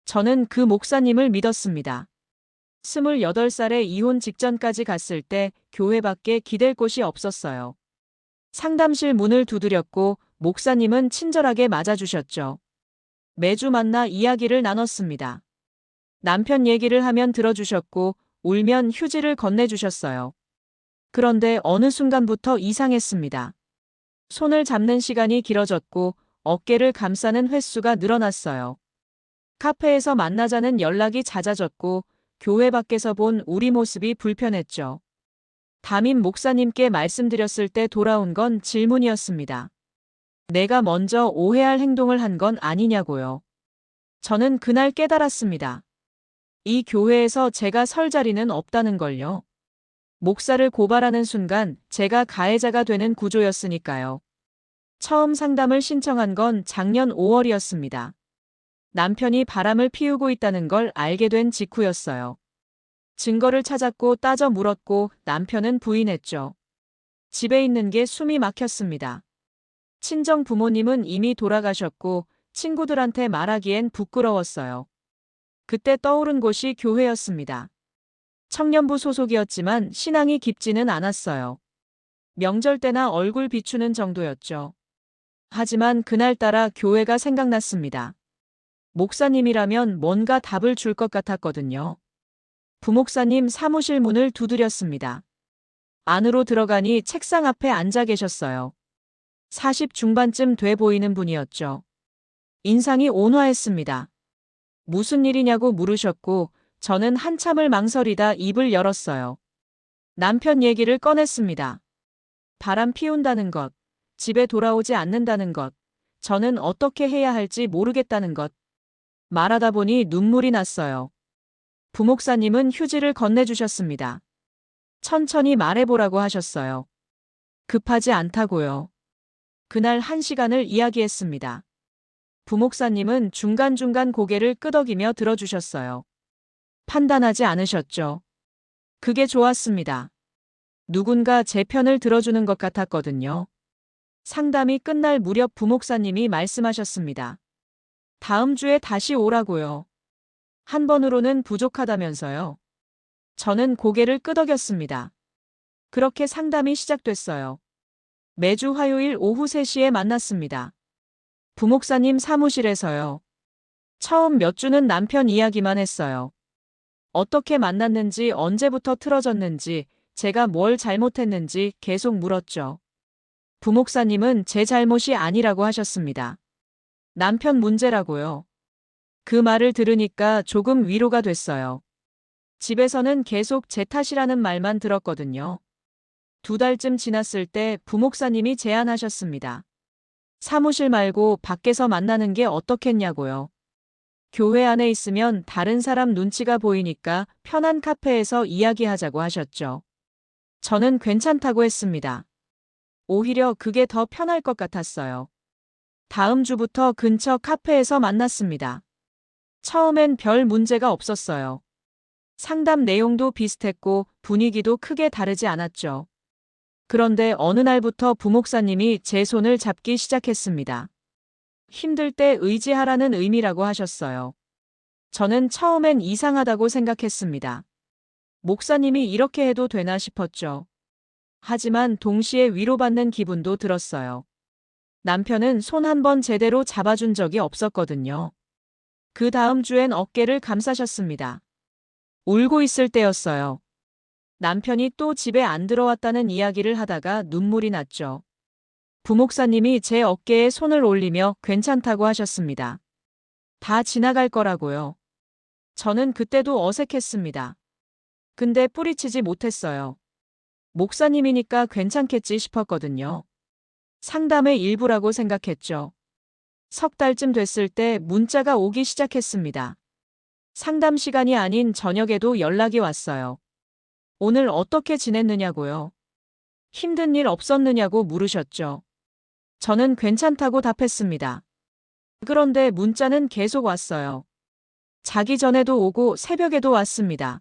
저는 그 목사님을 믿었습니다. 28살에 이혼 직전까지 갔을 때 교회밖에 기댈 곳이 없었어요. 상담실 문을 두드렸고 목사님은 친절하게 맞아주셨죠. 매주 만나 이야기를 나눴습니다. 남편 얘기를 하면 들어주셨고 울면 휴지를 건네주셨어요. 그런데 어느 순간부터 이상했습니다. 손을 잡는 시간이 길어졌고 어깨를 감싸는 횟수가 늘어났어요. 카페에서 만나자는 연락이 잦아졌고 교회 밖에서 본 우리 모습이 불편했죠. 담임 목사님께 말씀드렸을 때 돌아온 건 질문이었습니다. 내가 먼저 오해할 행동을 한 건 아니냐고요. 저는 그날 깨달았습니다. 이 교회에서 제가 설 자리는 없다는 걸요. 목사를 고발하는 순간 제가 가해자가 되는 구조였으니까요. 처음 상담을 신청한 건 작년 5월이었습니다. 남편이 바람을 피우고 있다는 걸 알게 된 직후였어요. 증거를 찾았고 따져 물었고 남편은 부인했죠. 집에 있는 게 숨이 막혔습니다. 친정 부모님은 이미 돌아가셨고 친구들한테 말하기엔 부끄러웠어요. 그때 떠오른 곳이 교회였습니다. 청년부 소속이었지만 신앙이 깊지는 않았어요. 명절 때나 얼굴 비추는 정도였죠. 하지만 그날따라 교회가 생각났습니다. 목사님이라면 뭔가 답을 줄 것 같았거든요. 부목사님 사무실 문을 두드렸습니다. 안으로 들어가니 책상 앞에 앉아 계셨어요. 40 중반쯤 돼 보이는 분이었죠. 인상이 온화했습니다. 무슨 일이냐고 물으셨고 저는 한참을 망설이다 입을 열었어요. 남편 얘기를 꺼냈습니다. 바람 피운다는 것, 집에 돌아오지 않는다는 것, 저는 어떻게 해야 할지 모르겠다는 것. 말하다 보니 눈물이 났어요. 부목사님은 휴지를 건네주셨습니다. 천천히 말해보라고 하셨어요. 급하지 않다고요. 그날 1시간을 이야기했습니다. 부목사님은 중간중간 고개를 끄덕이며 들어주셨어요. 판단하지 않으셨죠. 그게 좋았습니다. 누군가 제 편을 들어주는 것 같았거든요. 상담이 끝날 무렵 부목사님이 말씀하셨습니다. 다음 주에 다시 오라고요. 한 번으로는 부족하다면서요. 저는 고개를 끄덕였습니다. 그렇게 상담이 시작됐어요. 매주 화요일 오후 3시에 만났습니다. 부목사님 사무실에서요. 처음 몇 주는 남편 이야기만 했어요. 어떻게 만났는지, 언제부터 틀어졌는지, 제가 뭘 잘못했는지 계속 물었죠. 부목사님은 제 잘못이 아니라고 하셨습니다. 남편 문제라고요. 그 말을 들으니까 조금 위로가 됐어요. 집에서는 계속 제 탓이라는 말만 들었거든요. 2달쯤 지났을 때 부목사님이 제안하셨습니다. 사무실 말고 밖에서 만나는 게 어떻겠냐고요. 교회 안에 있으면 다른 사람 눈치가 보이니까 편한 카페에서 이야기하자고 하셨죠. 저는 괜찮다고 했습니다. 오히려 그게 더 편할 것 같았어요. 다음 주부터 근처 카페에서 만났습니다. 처음엔 별 문제가 없었어요. 상담 내용도 비슷했고 분위기도 크게 다르지 않았죠. 그런데 어느 날부터 부목사님이 제 손을 잡기 시작했습니다. 힘들 때 의지하라는 의미라고 하셨어요. 저는 처음엔 이상하다고 생각했습니다. 목사님이 이렇게 해도 되나 싶었죠. 하지만 동시에 위로받는 기분도 들었어요. 남편은 손 한 번 제대로 잡아준 적이 없었거든요. 그 다음 주엔 어깨를 감싸셨습니다. 울고 있을 때였어요. 남편이 또 집에 안 들어왔다는 이야기를 하다가 눈물이 났죠. 부목사님이 제 어깨에 손을 올리며 괜찮다고 하셨습니다. 다 지나갈 거라고요. 저는 그때도 어색했습니다. 근데 뿌리치지 못했어요. 목사님이니까 괜찮겠지 싶었거든요. 상담의 일부라고 생각했죠. 3달쯤 됐을 때 문자가 오기 시작했습니다. 상담 시간이 아닌 저녁에도 연락이 왔어요. 오늘 어떻게 지냈느냐고요. 힘든 일 없었느냐고 물으셨죠. 저는 괜찮다고 답했습니다. 그런데 문자는 계속 왔어요. 자기 전에도 오고 새벽에도 왔습니다.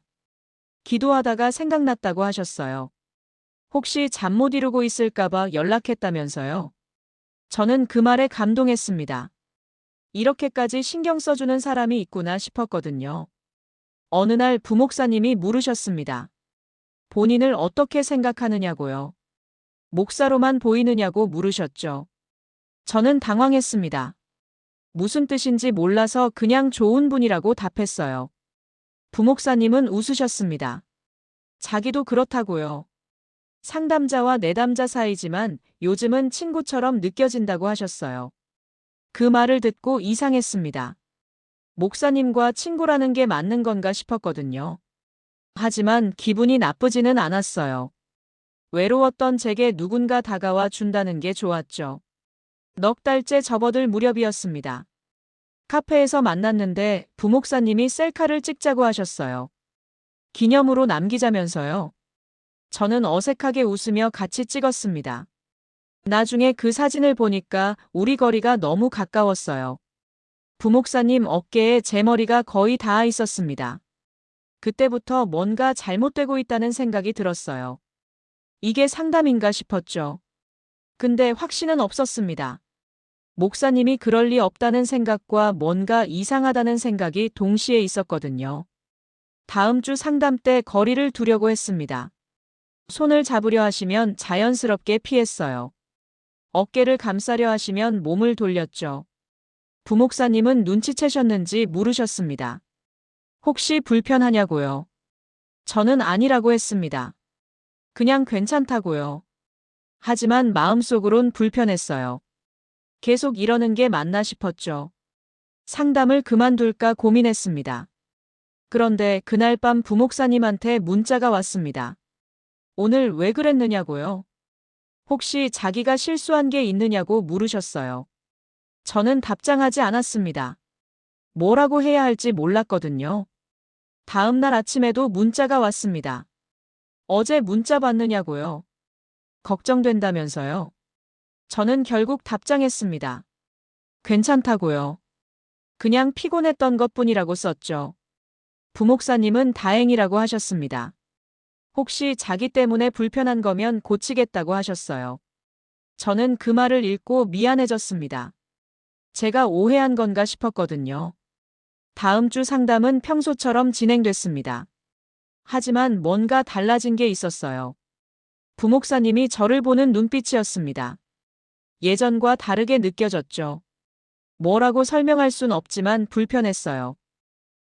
기도하다가 생각났다고 하셨어요. 혹시 잠 못 이루고 있을까봐 연락했다면서요. 저는 그 말에 감동했습니다. 이렇게까지 신경 써주는 사람이 있구나 싶었거든요. 어느 날 부목사님이 물으셨습니다. 본인을 어떻게 생각하느냐고요. 목사로만 보이느냐고 물으셨죠. 저는 당황했습니다. 무슨 뜻인지 몰라서 그냥 좋은 분이라고 답했어요. 부목사님은 웃으셨습니다. 자기도 그렇다고요. 상담자와 내담자 사이지만 요즘은 친구처럼 느껴진다고 하셨어요. 그 말을 듣고 이상했습니다. 목사님과 친구라는 게 맞는 건가 싶었거든요. 하지만 기분이 나쁘지는 않았어요. 외로웠던 제게 누군가 다가와 준다는 게 좋았죠. 넉 달째 접어들 무렵이었습니다. 카페에서 만났는데 부목사님이 셀카를 찍자고 하셨어요. 기념으로 남기자면서요. 저는 어색하게 웃으며 같이 찍었습니다. 나중에 그 사진을 보니까 우리 거리가 너무 가까웠어요. 부목사님 어깨에 제 머리가 거의 닿아 있었습니다. 그때부터 뭔가 잘못되고 있다는 생각이 들었어요. 이게 상담인가 싶었죠. 근데 확신은 없었습니다. 목사님이 그럴 리 없다는 생각과 뭔가 이상하다는 생각이 동시에 있었거든요. 다음 주 상담 때 거리를 두려고 했습니다. 손을 잡으려 하시면 자연스럽게 피했어요. 어깨를 감싸려 하시면 몸을 돌렸죠. 부목사님은 눈치채셨는지 물으셨습니다. 혹시 불편하냐고요? 저는 아니라고 했습니다. 그냥 괜찮다고요. 하지만 마음속으론 불편했어요. 계속 이러는 게 맞나 싶었죠. 상담을 그만둘까 고민했습니다. 그런데 그날 밤 부목사님한테 문자가 왔습니다. 오늘 왜 그랬느냐고요? 혹시 자기가 실수한 게 있느냐고 물으셨어요. 저는 답장하지 않았습니다. 뭐라고 해야 할지 몰랐거든요. 다음 날 아침에도 문자가 왔습니다. 어제 문자 받느냐고요? 걱정된다면서요. 저는 결국 답장했습니다. 괜찮다고요. 그냥 피곤했던 것뿐이라고 썼죠. 부목사님은 다행이라고 하셨습니다. 혹시 자기 때문에 불편한 거면 고치겠다고 하셨어요. 저는 그 말을 읽고 미안해졌습니다. 제가 오해한 건가 싶었거든요. 다음 주 상담은 평소처럼 진행됐습니다. 하지만 뭔가 달라진 게 있었어요. 부목사님이 저를 보는 눈빛이었습니다. 예전과 다르게 느껴졌죠. 뭐라고 설명할 순 없지만 불편했어요.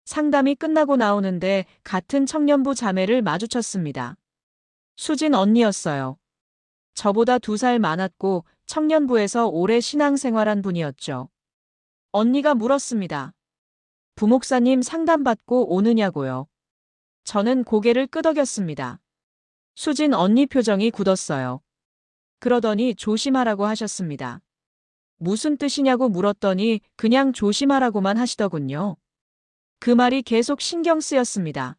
상담이 끝나고 나오는데 같은 청년부 자매를 마주쳤습니다. 수진 언니였어요. 저보다 2살 많았고 청년부에서 오래 신앙생활한 분이었죠. 언니가 물었습니다. 부목사님 상담받고 오느냐고요. 저는 고개를 끄덕였습니다. 수진 언니 표정이 굳었어요. 그러더니 조심하라고 하셨습니다. 무슨 뜻이냐고 물었더니 그냥 조심하라고만 하시더군요. 그 말이 계속 신경 쓰였습니다.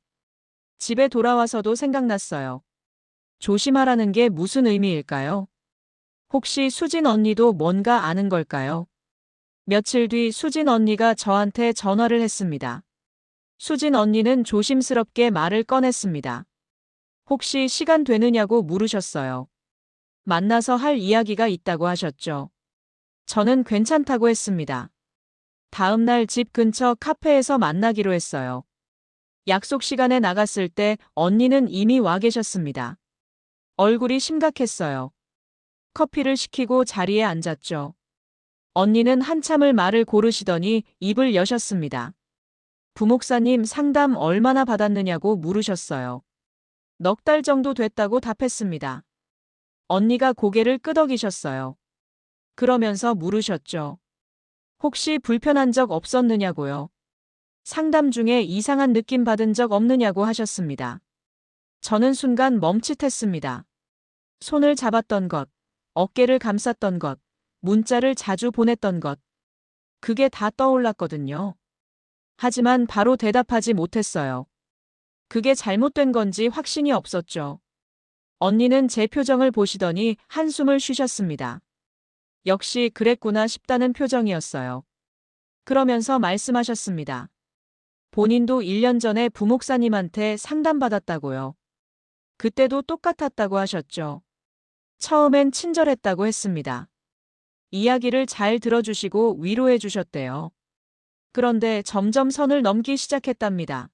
집에 돌아와서도 생각났어요. 조심하라는 게 무슨 의미일까요? 혹시 수진 언니도 뭔가 아는 걸까요? 며칠 뒤 수진 언니가 저한테 전화를 했습니다. 수진 언니는 조심스럽게 말을 꺼냈습니다. 혹시 시간 되느냐고 물으셨어요. 만나서 할 이야기가 있다고 하셨죠. 저는 괜찮다고 했습니다. 다음 날 집 근처 카페에서 만나기로 했어요. 약속 시간에 나갔을 때 언니는 이미 와 계셨습니다. 얼굴이 심각했어요. 커피를 시키고 자리에 앉았죠. 언니는 한참을 말을 고르시더니 입을 여셨습니다. 부목사님 상담 얼마나 받았느냐고 물으셨어요. 넉 달 정도 됐다고 답했습니다. 언니가 고개를 끄덕이셨어요. 그러면서 물으셨죠. 혹시 불편한 적 없었느냐고요. 상담 중에 이상한 느낌 받은 적 없느냐고 하셨습니다. 저는 순간 멈칫했습니다. 손을 잡았던 것, 어깨를 감쌌던 것, 문자를 자주 보냈던 것. 그게 다 떠올랐거든요. 하지만 바로 대답하지 못했어요. 그게 잘못된 건지 확신이 없었죠. 언니는 제 표정을 보시더니 한숨을 쉬셨습니다. 역시 그랬구나 싶다는 표정이었어요. 그러면서 말씀하셨습니다. 본인도 1년 전에 부목사님한테 상담받았다고요. 그때도 똑같았다고 하셨죠. 처음엔 친절했다고 했습니다. 이야기를 잘 들어주시고 위로해 주셨대요. 그런데 점점 선을 넘기 시작했답니다.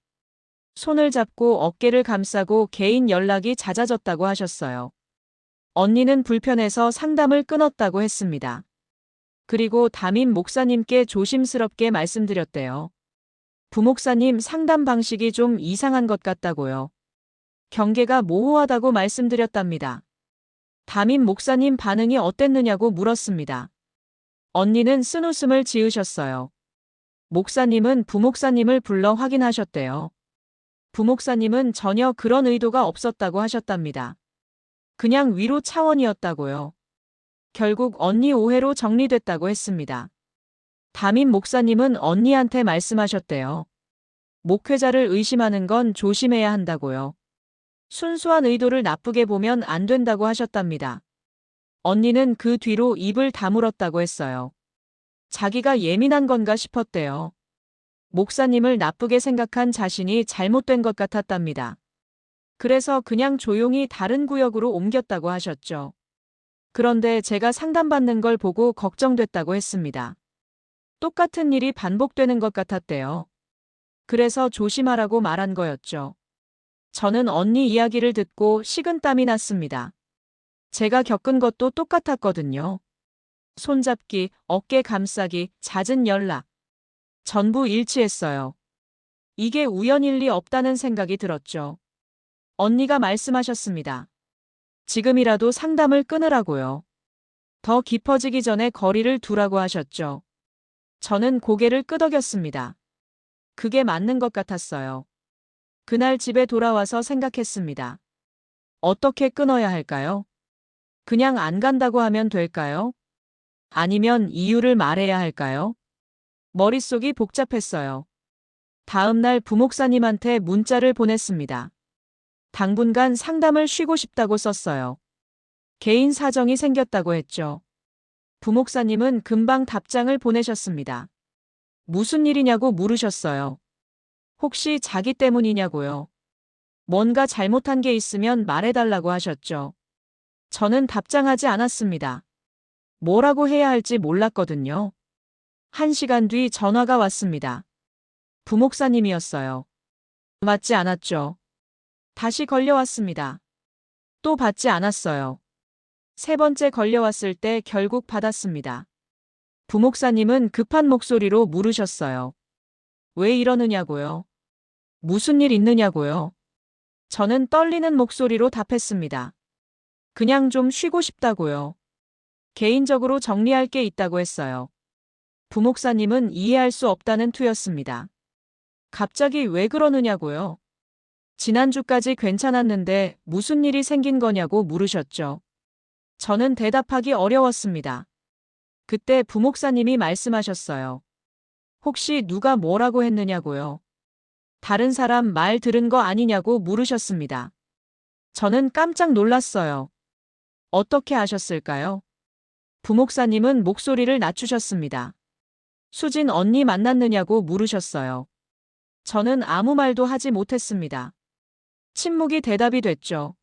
손을 잡고 어깨를 감싸고 개인 연락이 잦아졌다고 하셨어요. 언니는 불편해서 상담을 끊었다고 했습니다. 그리고 담임 목사님께 조심스럽게 말씀드렸대요. 부목사님 상담 방식이 좀 이상한 것 같다고요. 경계가 모호하다고 말씀드렸답니다. 담임 목사님 반응이 어땠느냐고 물었습니다. 언니는 쓴웃음을 지으셨어요. 목사님은 부목사님을 불러 확인하셨대요. 부목사님은 전혀 그런 의도가 없었다고 하셨답니다. 그냥 위로 차원이었다고요. 결국 언니 오해로 정리됐다고 했습니다. 담임 목사님은 언니한테 말씀하셨대요. 목회자를 의심하는 건 조심해야 한다고요. 순수한 의도를 나쁘게 보면 안 된다고 하셨답니다. 언니는 그 뒤로 입을 다물었다고 했어요. 자기가 예민한 건가 싶었대요. 목사님을 나쁘게 생각한 자신이 잘못된 것 같았답니다. 그래서 그냥 조용히 다른 구역으로 옮겼다고 하셨죠. 그런데 제가 상담받는 걸 보고 걱정됐다고 했습니다. 똑같은 일이 반복되는 것 같았대요. 그래서 조심하라고 말한 거였죠. 저는 언니 이야기를 듣고 식은땀이 났습니다. 제가 겪은 것도 똑같았거든요. 손잡기, 어깨 감싸기, 잦은 연락. 전부 일치했어요. 이게 우연일 리 없다는 생각이 들었죠. 언니가 말씀하셨습니다. 지금이라도 상담을 끊으라고요. 더 깊어지기 전에 거리를 두라고 하셨죠. 저는 고개를 끄덕였습니다. 그게 맞는 것 같았어요. 그날 집에 돌아와서 생각했습니다. 어떻게 끊어야 할까요? 그냥 안 간다고 하면 될까요? 아니면 이유를 말해야 할까요? 머릿속이 복잡했어요. 다음 날 부목사님한테 문자를 보냈습니다. 당분간 상담을 쉬고 싶다고 썼어요. 개인 사정이 생겼다고 했죠. 부목사님은 금방 답장을 보내셨습니다. 무슨 일이냐고 물으셨어요. 혹시 자기 때문이냐고요. 뭔가 잘못한 게 있으면 말해달라고 하셨죠. 저는 답장하지 않았습니다. 뭐라고 해야 할지 몰랐거든요. 1시간 뒤 전화가 왔습니다. 부목사님이었어요. 맞지 않았죠. 다시 걸려왔습니다. 또 받지 않았어요. 3번째 걸려왔을 때 결국 받았습니다. 부목사님은 급한 목소리로 물으셨어요. 왜 이러느냐고요? 무슨 일 있느냐고요? 저는 떨리는 목소리로 답했습니다. 그냥 좀 쉬고 싶다고요. 개인적으로 정리할 게 있다고 했어요. 부목사님은 이해할 수 없다는 투였습니다. 갑자기 왜 그러느냐고요? 지난주까지 괜찮았는데 무슨 일이 생긴 거냐고 물으셨죠. 저는 대답하기 어려웠습니다. 그때 부목사님이 말씀하셨어요. 혹시 누가 뭐라고 했느냐고요? 다른 사람 말 들은 거 아니냐고 물으셨습니다. 저는 깜짝 놀랐어요. 어떻게 아셨을까요? 부목사님은 목소리를 낮추셨습니다. 수진 언니 만났느냐고 물으셨어요. 저는 아무 말도 하지 못했습니다. 침묵이 대답이 됐죠.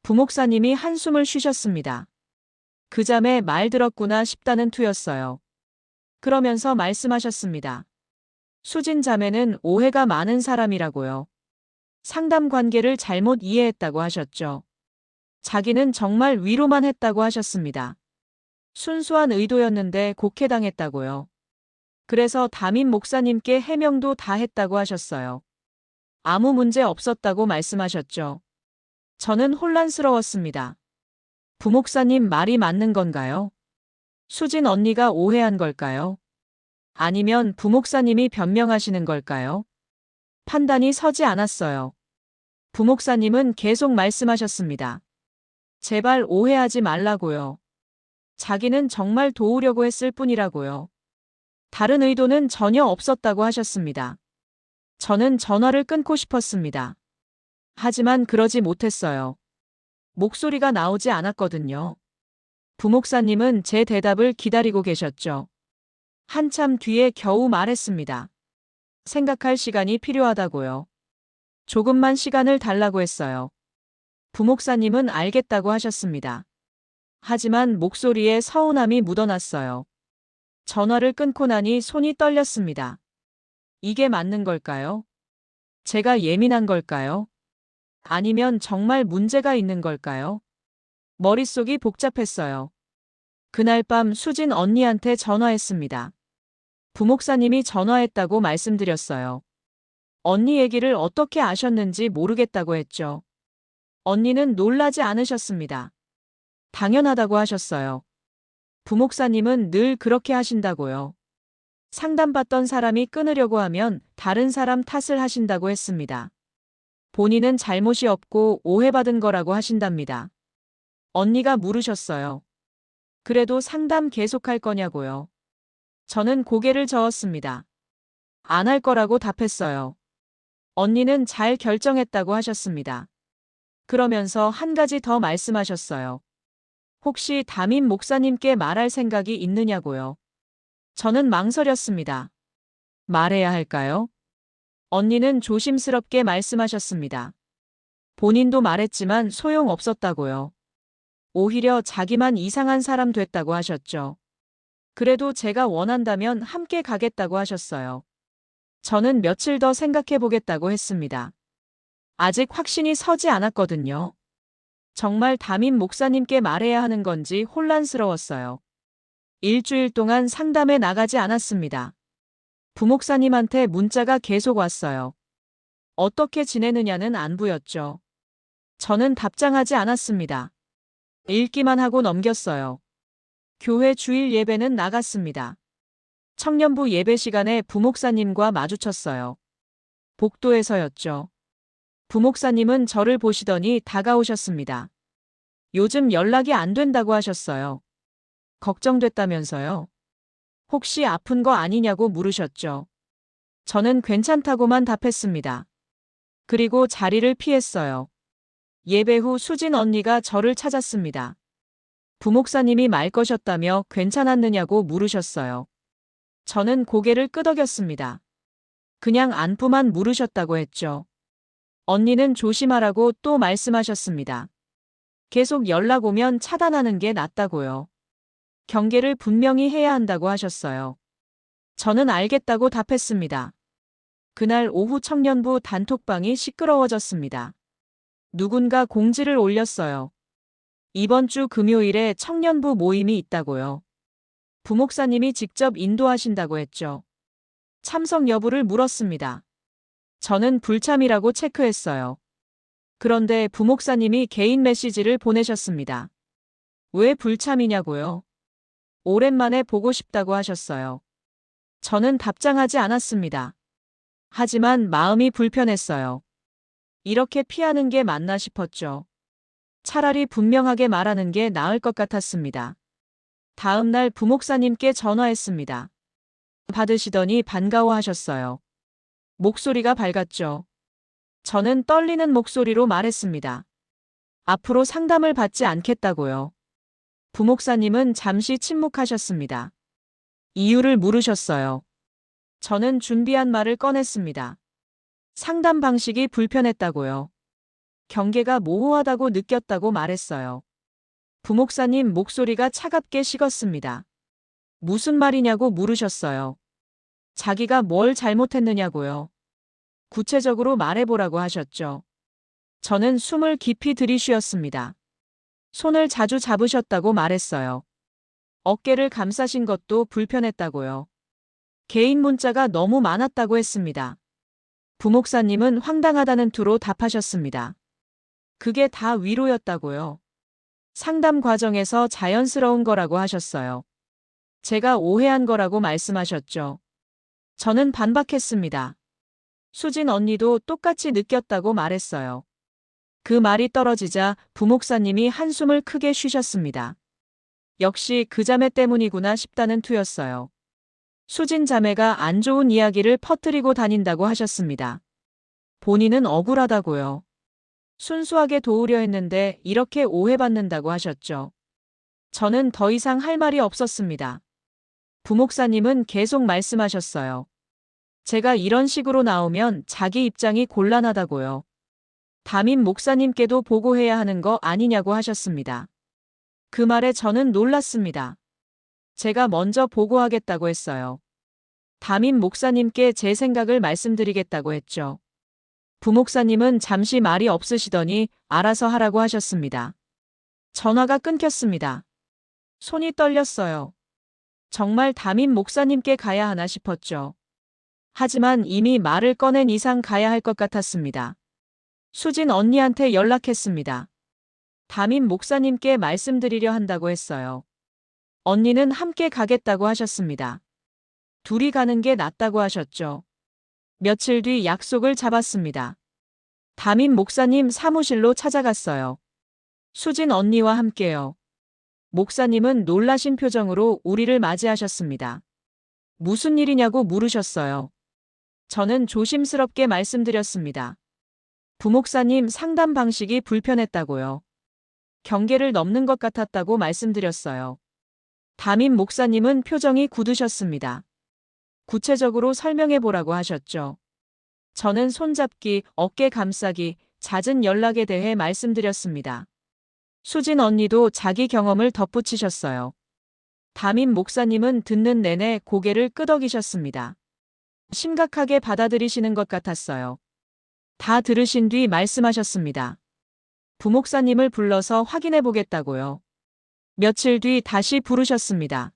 부목사님이 한숨을 쉬셨습니다. 그 잠에 말 들었구나 싶다는 투였어요. 그러면서 말씀하셨습니다. 수진 자매는 오해가 많은 사람이라고요. 상담 관계를 잘못 이해했다고 하셨죠. 자기는 정말 위로만 했다고 하셨습니다. 순수한 의도였는데 곡해당했다고요. 그래서 담임 목사님께 해명도 다 했다고 하셨어요. 아무 문제 없었다고 말씀하셨죠. 저는 혼란스러웠습니다. 부목사님 말이 맞는 건가요? 수진 언니가 오해한 걸까요? 아니면 부목사님이 변명하시는 걸까요? 판단이 서지 않았어요. 부목사님은 계속 말씀하셨습니다. 제발 오해하지 말라고요. 자기는 정말 도우려고 했을 뿐이라고요. 다른 의도는 전혀 없었다고 하셨습니다. 저는 전화를 끊고 싶었습니다. 하지만 그러지 못했어요. 목소리가 나오지 않았거든요. 부목사님은 제 대답을 기다리고 계셨죠. 한참 뒤에 겨우 말했습니다. 생각할 시간이 필요하다고요. 조금만 시간을 달라고 했어요. 부목사님은 알겠다고 하셨습니다. 하지만 목소리에 서운함이 묻어났어요. 전화를 끊고 나니 손이 떨렸습니다. 이게 맞는 걸까요? 제가 예민한 걸까요? 아니면 정말 문제가 있는 걸까요? 머릿속이 복잡했어요. 그날 밤 수진 언니한테 전화했습니다. 부목사님이 전화했다고 말씀드렸어요. 언니 얘기를 어떻게 아셨는지 모르겠다고 했죠. 언니는 놀라지 않으셨습니다. 당연하다고 하셨어요. 부목사님은 늘 그렇게 하신다고요. 상담받던 사람이 끊으려고 하면 다른 사람 탓을 하신다고 했습니다. 본인은 잘못이 없고 오해받은 거라고 하신답니다. 언니가 물으셨어요. 그래도 상담 계속할 거냐고요. 저는 고개를 저었습니다. 안 할 거라고 답했어요. 언니는 잘 결정했다고 하셨습니다. 그러면서 한 가지 더 말씀하셨어요. 혹시 담임 목사님께 말할 생각이 있느냐고요. 저는 망설였습니다. 말해야 할까요? 언니는 조심스럽게 말씀하셨습니다. 본인도 말했지만 소용없었다고요. 오히려 자기만 이상한 사람 됐다고 하셨죠. 그래도 제가 원한다면 함께 가겠다고 하셨어요. 저는 며칠 더 생각해 보겠다고 했습니다. 아직 확신이 서지 않았거든요. 정말 담임 목사님께 말해야 하는 건지 혼란스러웠어요. 일주일 동안 상담에 나가지 않았습니다. 부목사님한테 문자가 계속 왔어요. 어떻게 지내느냐는 안부였죠. 저는 답장하지 않았습니다. 읽기만 하고 넘겼어요. 교회 주일 예배는 나갔습니다. 청년부 예배 시간에 부목사님과 마주쳤어요. 복도에서였죠. 부목사님은 저를 보시더니 다가오셨습니다. 요즘 연락이 안 된다고 하셨어요. 걱정됐다면서요. 혹시 아픈 거 아니냐고 물으셨죠. 저는 괜찮다고만 답했습니다. 그리고 자리를 피했어요. 예배 후 수진 언니가 저를 찾았습니다. 부목사님이 말 거셨다며 괜찮았느냐고 물으셨어요. 저는 고개를 끄덕였습니다. 그냥 안부만 물으셨다고 했죠. 언니는 조심하라고 또 말씀하셨습니다. 계속 연락 오면 차단하는 게 낫다고요. 경계를 분명히 해야 한다고 하셨어요. 저는 알겠다고 답했습니다. 그날 오후 청년부 단톡방이 시끄러워졌습니다. 누군가 공지를 올렸어요. 이번 주 금요일에 청년부 모임이 있다고요. 부목사님이 직접 인도하신다고 했죠. 참석 여부를 물었습니다. 저는 불참이라고 체크했어요. 그런데 부목사님이 개인 메시지를 보내셨습니다. 왜 불참이냐고요? 오랜만에 보고 싶다고 하셨어요. 저는 답장하지 않았습니다. 하지만 마음이 불편했어요. 이렇게 피하는 게 맞나 싶었죠. 차라리 분명하게 말하는 게 나을 것 같았습니다. 다음 날 부목사님께 전화했습니다. 받으시더니 반가워하셨어요. 목소리가 밝았죠. 저는 떨리는 목소리로 말했습니다. 앞으로 상담을 받지 않겠다고요. 부목사님은 잠시 침묵하셨습니다. 이유를 물으셨어요. 저는 준비한 말을 꺼냈습니다. 상담 방식이 불편했다고요. 경계가 모호하다고 느꼈다고 말했어요. 부목사님 목소리가 차갑게 식었습니다. 무슨 말이냐고 물으셨어요. 자기가 뭘 잘못했느냐고요. 구체적으로 말해보라고 하셨죠. 저는 숨을 깊이 들이쉬었습니다. 손을 자주 잡으셨다고 말했어요. 어깨를 감싸신 것도 불편했다고요. 개인 문자가 너무 많았다고 했습니다. 부목사님은 황당하다는 투로 답하셨습니다. 그게 다 위로였다고요. 상담 과정에서 자연스러운 거라고 하셨어요. 제가 오해한 거라고 말씀하셨죠. 저는 반박했습니다. 수진 언니도 똑같이 느꼈다고 말했어요. 그 말이 떨어지자 부목사님이 한숨을 크게 쉬셨습니다. 역시 그 자매 때문이구나 싶다는 투였어요. 수진 자매가 안 좋은 이야기를 퍼뜨리고 다닌다고 하셨습니다. 본인은 억울하다고요. 순수하게 도우려 했는데 이렇게 오해받는다고 하셨죠. 저는 더 이상 할 말이 없었습니다. 부목사님은 계속 말씀하셨어요. 제가 이런 식으로 나오면 자기 입장이 곤란하다고요. 담임 목사님께도 보고해야 하는 거 아니냐고 하셨습니다. 그 말에 저는 놀랐습니다. 제가 먼저 보고하겠다고 했어요. 담임 목사님께 제 생각을 말씀드리겠다고 했죠. 부목사님은 잠시 말이 없으시더니 알아서 하라고 하셨습니다. 전화가 끊겼습니다. 손이 떨렸어요. 정말 담임 목사님께 가야 하나 싶었죠. 하지만 이미 말을 꺼낸 이상 가야 할 것 같았습니다. 수진 언니한테 연락했습니다. 담임 목사님께 말씀드리려 한다고 했어요. 언니는 함께 가겠다고 하셨습니다. 둘이 가는 게 낫다고 하셨죠. 며칠 뒤 약속을 잡았습니다. 담임 목사님 사무실로 찾아갔어요. 수진 언니와 함께요. 목사님은 놀라신 표정으로 우리를 맞이하셨습니다. 무슨 일이냐고 물으셨어요. 저는 조심스럽게 말씀드렸습니다. 부목사님 상담 방식이 불편했다고요. 경계를 넘는 것 같았다고 말씀드렸어요. 담임 목사님은 표정이 굳으셨습니다. 구체적으로 설명해 보라고 하셨죠. 저는 손잡기, 어깨 감싸기, 잦은 연락에 대해 말씀드렸습니다. 수진 언니도 자기 경험을 덧붙이셨어요. 담임 목사님은 듣는 내내 고개를 끄덕이셨습니다. 심각하게 받아들이시는 것 같았어요. 다 들으신 뒤 말씀하셨습니다. 부목사님을 불러서 확인해 보겠다고요. 며칠 뒤 다시 부르셨습니다.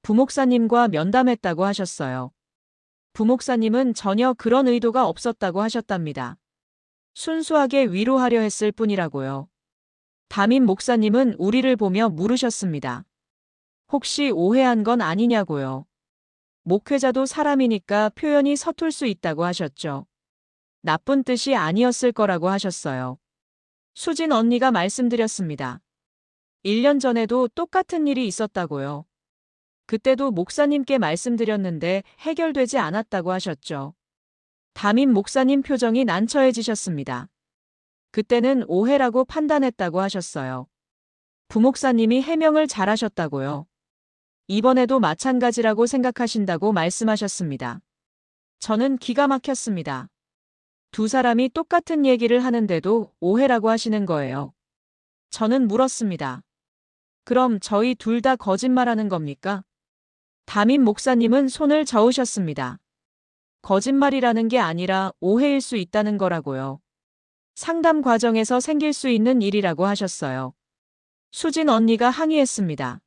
부목사님과 면담했다고 하셨어요. 부목사님은 전혀 그런 의도가 없었다고 하셨답니다. 순수하게 위로하려 했을 뿐이라고요. 담임 목사님은 우리를 보며 물으셨습니다. 혹시 오해한 건 아니냐고요. 목회자도 사람이니까 표현이 서툴 수 있다고 하셨죠. 나쁜 뜻이 아니었을 거라고 하셨어요. 수진 언니가 말씀드렸습니다. 1년 전에도 똑같은 일이 있었다고요. 그때도 목사님께 말씀드렸는데 해결되지 않았다고 하셨죠. 담임 목사님 표정이 난처해지셨습니다. 그때는 오해라고 판단했다고 하셨어요. 부목사님이 해명을 잘하셨다고요. 이번에도 마찬가지라고 생각하신다고 말씀하셨습니다. 저는 기가 막혔습니다. 두 사람이 똑같은 얘기를 하는데도 오해라고 하시는 거예요. 저는 물었습니다. 그럼 저희 둘 다 거짓말하는 겁니까? 담임 목사님은 손을 저으셨습니다. 거짓말이라는 게 아니라 오해일 수 있다는 거라고요. 상담 과정에서 생길 수 있는 일이라고 하셨어요. 수진 언니가 항의했습니다.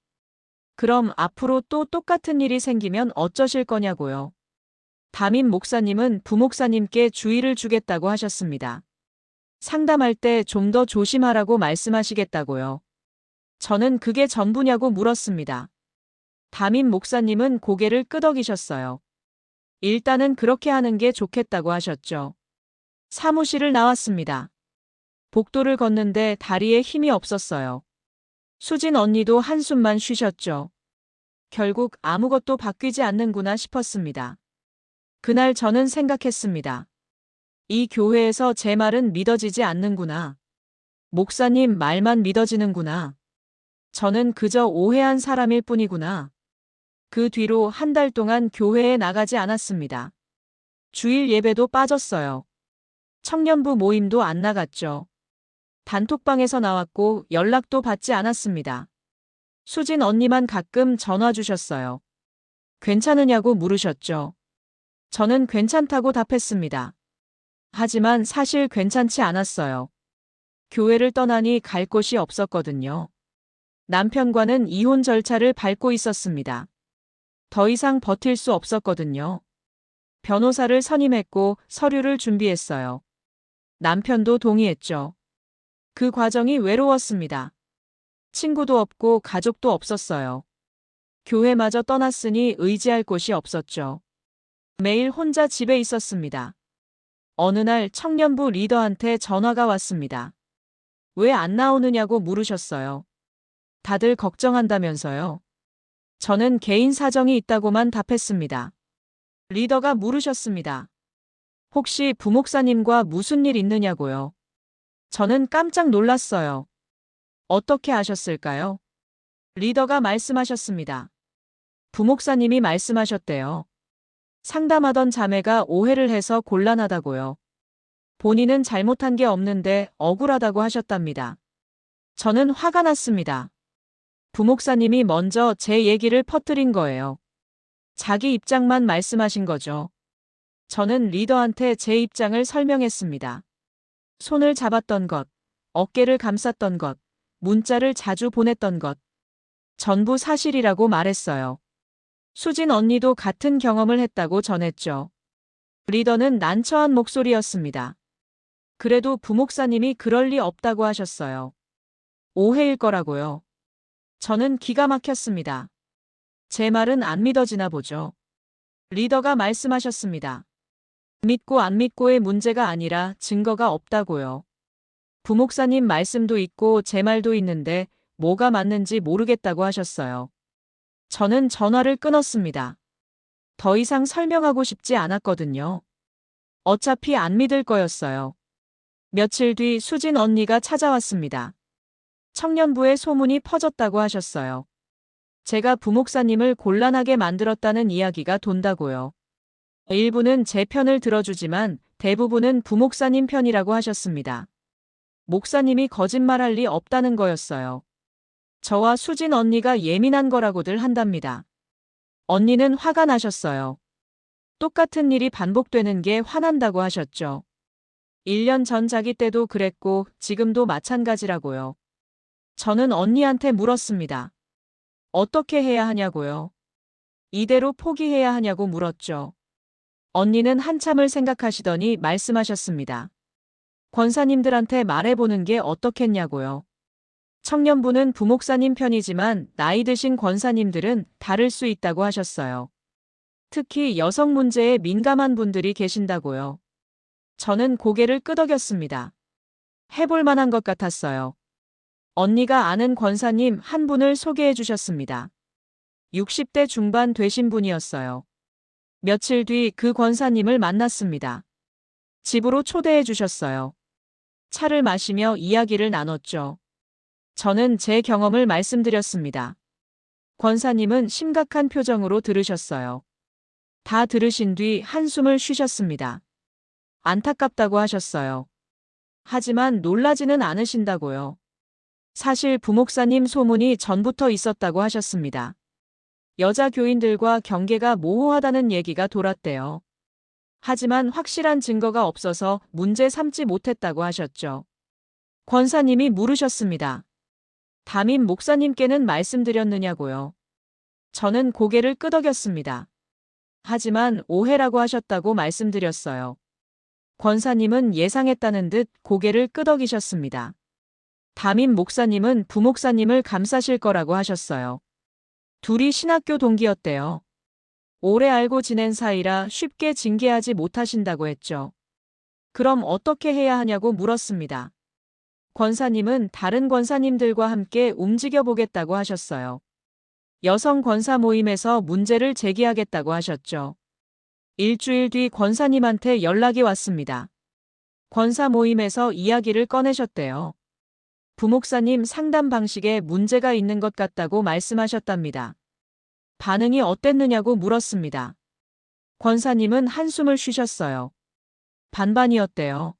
그럼 앞으로 또 똑같은 일이 생기면 어쩌실 거냐고요. 담임 목사님은 부목사님께 주의를 주겠다고 하셨습니다. 상담할 때 좀 더 조심하라고 말씀하시겠다고요. 저는 그게 전부냐고 물었습니다. 담임 목사님은 고개를 끄덕이셨어요. 일단은 그렇게 하는 게 좋겠다고 하셨죠. 사무실을 나왔습니다. 복도를 걷는데 다리에 힘이 없었어요. 수진 언니도 한숨만 쉬셨죠. 결국 아무것도 바뀌지 않는구나 싶었습니다. 그날 저는 생각했습니다. 이 교회에서 제 말은 믿어지지 않는구나. 목사님 말만 믿어지는구나. 저는 그저 오해한 사람일 뿐이구나. 그 뒤로 한 달 동안 교회에 나가지 않았습니다. 주일 예배도 빠졌어요. 청년부 모임도 안 나갔죠. 단톡방에서 나왔고 연락도 받지 않았습니다. 수진 언니만 가끔 전화 주셨어요. 괜찮으냐고 물으셨죠. 저는 괜찮다고 답했습니다. 하지만 사실 괜찮지 않았어요. 교회를 떠나니 갈 곳이 없었거든요. 남편과는 이혼 절차를 밟고 있었습니다. 더 이상 버틸 수 없었거든요. 변호사를 선임했고 서류를 준비했어요. 남편도 동의했죠. 그 과정이 외로웠습니다. 친구도 없고 가족도 없었어요. 교회마저 떠났으니 의지할 곳이 없었죠. 매일 혼자 집에 있었습니다. 어느 날 청년부 리더한테 전화가 왔습니다. 왜 안 나오느냐고 물으셨어요. 다들 걱정한다면서요. 저는 개인 사정이 있다고만 답했습니다. 리더가 물으셨습니다. 혹시 부목사님과 무슨 일 있느냐고요. 저는 깜짝 놀랐어요. 어떻게 아셨을까요? 리더가 말씀하셨습니다. 부목사님이 말씀하셨대요. 상담하던 자매가 오해를 해서 곤란하다고요. 본인은 잘못한 게 없는데 억울하다고 하셨답니다. 저는 화가 났습니다. 부목사님이 먼저 제 얘기를 퍼뜨린 거예요. 자기 입장만 말씀하신 거죠. 저는 리더한테 제 입장을 설명했습니다. 손을 잡았던 것, 어깨를 감쌌던 것, 문자를 자주 보냈던 것. 전부 사실이라고 말했어요. 수진 언니도 같은 경험을 했다고 전했죠. 리더는 난처한 목소리였습니다. 그래도 부목사님이 그럴 리 없다고 하셨어요. 오해일 거라고요. 저는 기가 막혔습니다. 제 말은 안 믿어지나 보죠. 리더가 말씀하셨습니다. 믿고 안 믿고의 문제가 아니라 증거가 없다고요. 부목사님 말씀도 있고 제 말도 있는데 뭐가 맞는지 모르겠다고 하셨어요. 저는 전화를 끊었습니다. 더 이상 설명하고 싶지 않았거든요. 어차피 안 믿을 거였어요. 며칠 뒤 수진 언니가 찾아왔습니다. 청년부에 소문이 퍼졌다고 하셨어요. 제가 부목사님을 곤란하게 만들었다는 이야기가 돈다고요. 일부는 제 편을 들어주지만 대부분은 부목사님 편이라고 하셨습니다. 목사님이 거짓말할 리 없다는 거였어요. 저와 수진 언니가 예민한 거라고들 한답니다. 언니는 화가 나셨어요. 똑같은 일이 반복되는 게 화난다고 하셨죠. 1년 전 자기 때도 그랬고 지금도 마찬가지라고요. 저는 언니한테 물었습니다. 어떻게 해야 하냐고요. 이대로 포기해야 하냐고 물었죠. 언니는 한참을 생각하시더니 말씀하셨습니다. 권사님들한테 말해보는 게 어떻겠냐고요. 청년부는 부목사님 편이지만 나이 드신 권사님들은 다를 수 있다고 하셨어요. 특히 여성 문제에 민감한 분들이 계신다고요. 저는 고개를 끄덕였습니다. 해볼 만한 것 같았어요. 언니가 아는 권사님 한 분을 소개해 주셨습니다. 60대 중반 되신 분이었어요. 며칠 뒤 그 권사님을 만났습니다. 집으로 초대해 주셨어요. 차를 마시며 이야기를 나눴죠. 저는 제 경험을 말씀드렸습니다. 권사님은 심각한 표정으로 들으셨어요. 다 들으신 뒤 한숨을 쉬셨습니다. 안타깝다고 하셨어요. 하지만 놀라지는 않으신다고요. 사실 부목사님 소문이 전부터 있었다고 하셨습니다. 여자 교인들과 경계가 모호하다는 얘기가 돌았대요. 하지만 확실한 증거가 없어서 문제 삼지 못했다고 하셨죠. 권사님이 물으셨습니다. 담임 목사님께는 말씀드렸느냐고요. 저는 고개를 끄덕였습니다. 하지만 오해라고 하셨다고 말씀드렸어요. 권사님은 예상했다는 듯 고개를 끄덕이셨습니다. 담임 목사님은 부목사님을 감싸실 거라고 하셨어요. 둘이 신학교 동기였대요. 오래 알고 지낸 사이라 쉽게 징계하지 못하신다고 했죠. 그럼 어떻게 해야 하냐고 물었습니다. 권사님은 다른 권사님들과 함께 움직여 보겠다고 하셨어요. 여성 권사 모임에서 문제를 제기하겠다고 하셨죠. 일주일 뒤 권사님한테 연락이 왔습니다. 권사 모임에서 이야기를 꺼내셨대요. 부목사님 상담 방식에 문제가 있는 것 같다고 말씀하셨답니다. 반응이 어땠느냐고 물었습니다. 권사님은 한숨을 쉬셨어요. 반반이었대요.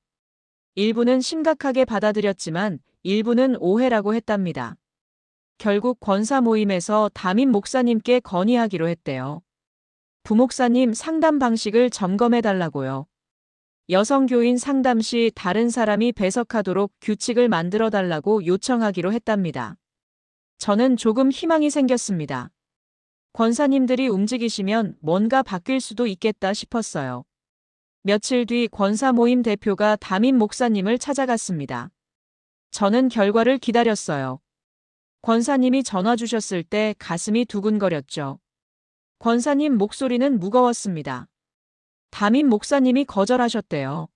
일부는 심각하게 받아들였지만 일부는 오해라고 했답니다. 결국 권사 모임에서 담임 목사님께 건의하기로 했대요. 부목사님 상담 방식을 점검해달라고요. 여성 교인 상담 시 다른 사람이 배석하도록 규칙을 만들어달라고 요청하기로 했답니다. 저는 조금 희망이 생겼습니다. 권사님들이 움직이시면 뭔가 바뀔 수도 있겠다 싶었어요. 며칠 뒤 권사 모임 대표가 담임 목사님을 찾아갔습니다. 저는 결과를 기다렸어요. 권사님이 전화 주셨을 때 가슴이 두근거렸죠. 권사님 목소리는 무거웠습니다. 담임 목사님이 거절하셨대요.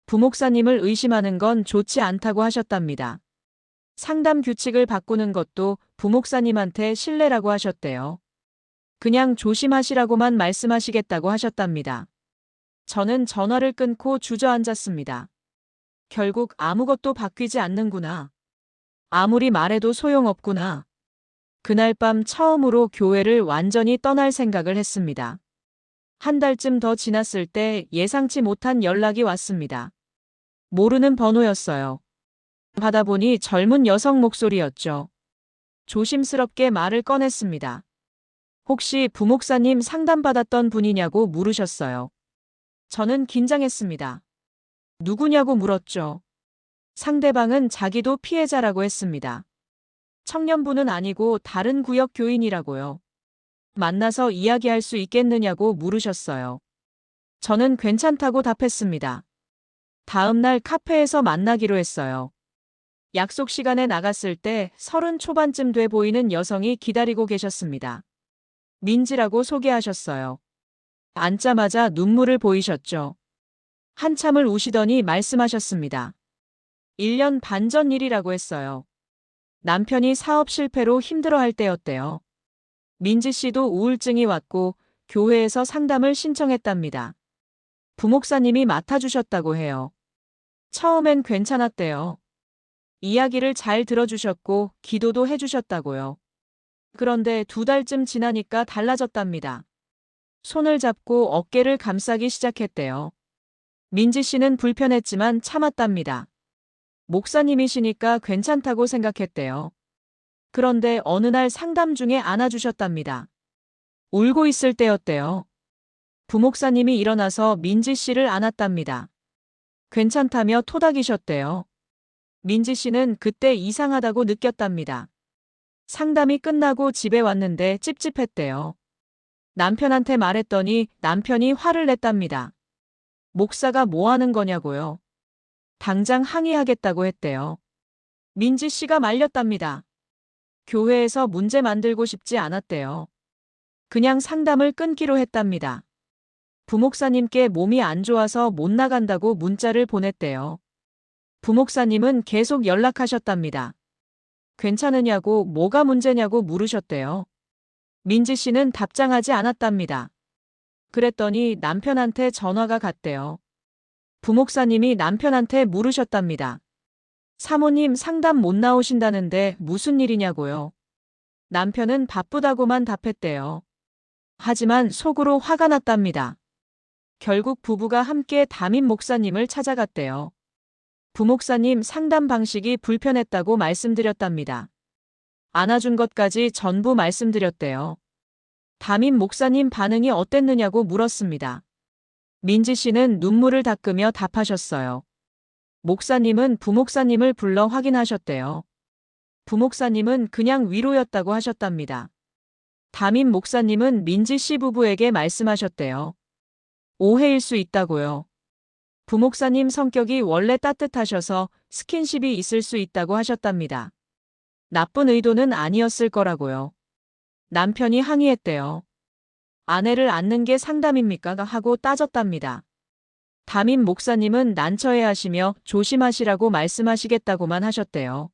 부목사님을 의심하는 건 좋지 않다고 하셨답니다. 상담 규칙을 바꾸는 것도 부목사님한테 신뢰라고 하셨대요. 그냥 조심하시라고만 말씀하시겠다고 하셨답니다. 저는 전화를 끊고 주저앉았습니다. 결국 아무것도 바뀌지 않는구나. 아무리 말해도 소용없구나. 그날 밤 처음으로 교회를 완전히 떠날 생각을 했습니다. 한 달쯤 더 지났을 때 예상치 못한 연락이 왔습니다. 모르는 번호였어요. 받아보니 젊은 여성 목소리였죠. 조심스럽게 말을 꺼냈습니다. 혹시 부목사님 상담받았던 분이냐고 물으셨어요. 저는 긴장했습니다. 누구냐고 물었죠. 상대방은 자기도 피해자라고 했습니다. 청년부는 아니고 다른 구역 교인이라고요. 만나서 이야기할 수 있겠느냐고 물으셨어요. 저는 괜찮다고 답했습니다. 다음 날 카페에서 만나기로 했어요. 약속 시간에 나갔을 때 30 초반쯤 돼 보이는 여성이 기다리고 계셨습니다. 민지라고 소개하셨어요. 앉자마자 눈물을 보이셨죠. 한참을 우시더니 말씀하셨습니다. 1년 반 전 일이라고 했어요. 남편이 사업 실패로 힘들어할 때였대요. 민지 씨도 우울증이 왔고 교회에서 상담을 신청했답니다. 부목사님이 맡아주셨다고 해요. 처음엔 괜찮았대요. 이야기를 잘 들어주셨고 기도도 해주셨다고요. 그런데 2달쯤 지나니까 달라졌답니다. 손을 잡고 어깨를 감싸기 시작했대요. 민지 씨는 불편했지만 참았답니다. 목사님이시니까 괜찮다고 생각했대요. 그런데 어느 날 상담 중에 안아주셨답니다. 울고 있을 때였대요. 부목사님이 일어나서 민지 씨를 안았답니다. 괜찮다며 토닥이셨대요. 민지 씨는 그때 이상하다고 느꼈답니다. 상담이 끝나고 집에 왔는데 찝찝했대요. 남편한테 말했더니 남편이 화를 냈답니다. 목사가 뭐 하는 거냐고요. 당장 항의하겠다고 했대요. 민지 씨가 말렸답니다. 교회에서 문제 만들고 싶지 않았대요. 그냥 상담을 끊기로 했답니다. 부목사님께 몸이 안 좋아서 못 나간다고 문자를 보냈대요. 부목사님은 계속 연락하셨답니다. 괜찮으냐고 뭐가 문제냐고 물으셨대요. 민지 씨는 답장하지 않았답니다. 그랬더니 남편한테 전화가 갔대요. 부목사님이 남편한테 물으셨답니다. 사모님 상담 못 나오신다는데 무슨 일이냐고요. 남편은 바쁘다고만 답했대요. 하지만 속으로 화가 났답니다. 결국 부부가 함께 담임 목사님을 찾아갔대요. 부목사님 상담 방식이 불편했다고 말씀드렸답니다. 안아준 것까지 전부 말씀드렸대요. 담임 목사님 반응이 어땠느냐고 물었습니다. 민지 씨는 눈물을 닦으며 답하셨어요. 목사님은 부목사님을 불러 확인하셨대요. 부목사님은 그냥 위로였다고 하셨답니다. 담임 목사님은 민지 씨 부부에게 말씀하셨대요. 오해일 수 있다고요. 부목사님 성격이 원래 따뜻하셔서 스킨십이 있을 수 있다고 하셨답니다. 나쁜 의도는 아니었을 거라고요. 남편이 항의했대요. 아내를 안는 게 상담입니까? 하고 따졌답니다. 담임 목사님은 난처해하시며 조심하시라고 말씀하시겠다고만 하셨대요.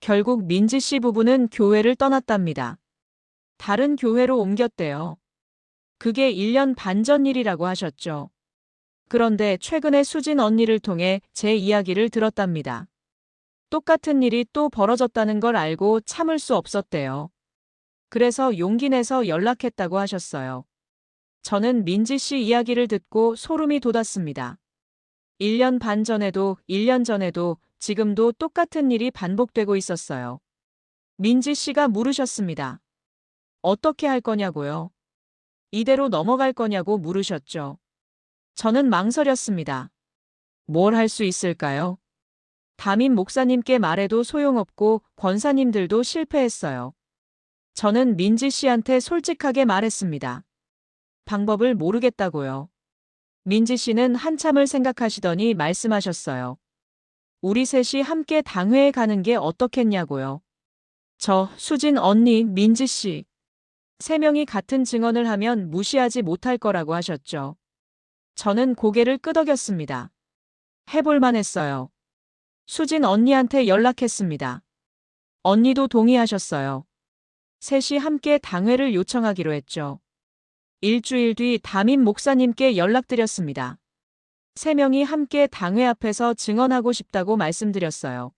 결국 민지 씨 부부는 교회를 떠났답니다. 다른 교회로 옮겼대요. 그게 1년 반 전 일이라고 하셨죠. 그런데 최근에 수진 언니를 통해 제 이야기를 들었답니다. 똑같은 일이 또 벌어졌다는 걸 알고 참을 수 없었대요. 그래서 용기 내서 연락했다고 하셨어요. 저는 민지 씨 이야기를 듣고 소름이 돋았습니다. 1년 반 전에도 1년 전에도 지금도 똑같은 일이 반복되고 있었어요. 민지 씨가 물으셨습니다. 어떻게 할 거냐고요? 이대로 넘어갈 거냐고 물으셨죠. 저는 망설였습니다. 뭘 할 수 있을까요? 담임 목사님께 말해도 소용없고 권사님들도 실패했어요. 저는 민지 씨한테 솔직하게 말했습니다. 방법을 모르겠다고요. 민지 씨는 한참을 생각하시더니 말씀하셨어요. 우리 셋이 함께 당회에 가는 게 어떻겠냐고요. 저, 수진 언니, 민지 씨. 3명이 같은 증언을 하면 무시하지 못할 거라고 하셨죠. 저는 고개를 끄덕였습니다. 해볼만 했어요. 수진 언니한테 연락했습니다. 언니도 동의하셨어요. 셋이 함께 당회를 요청하기로 했죠. 일주일 뒤 담임 목사님께 연락드렸습니다. 3명이 함께 당회 앞에서 증언하고 싶다고 말씀드렸어요.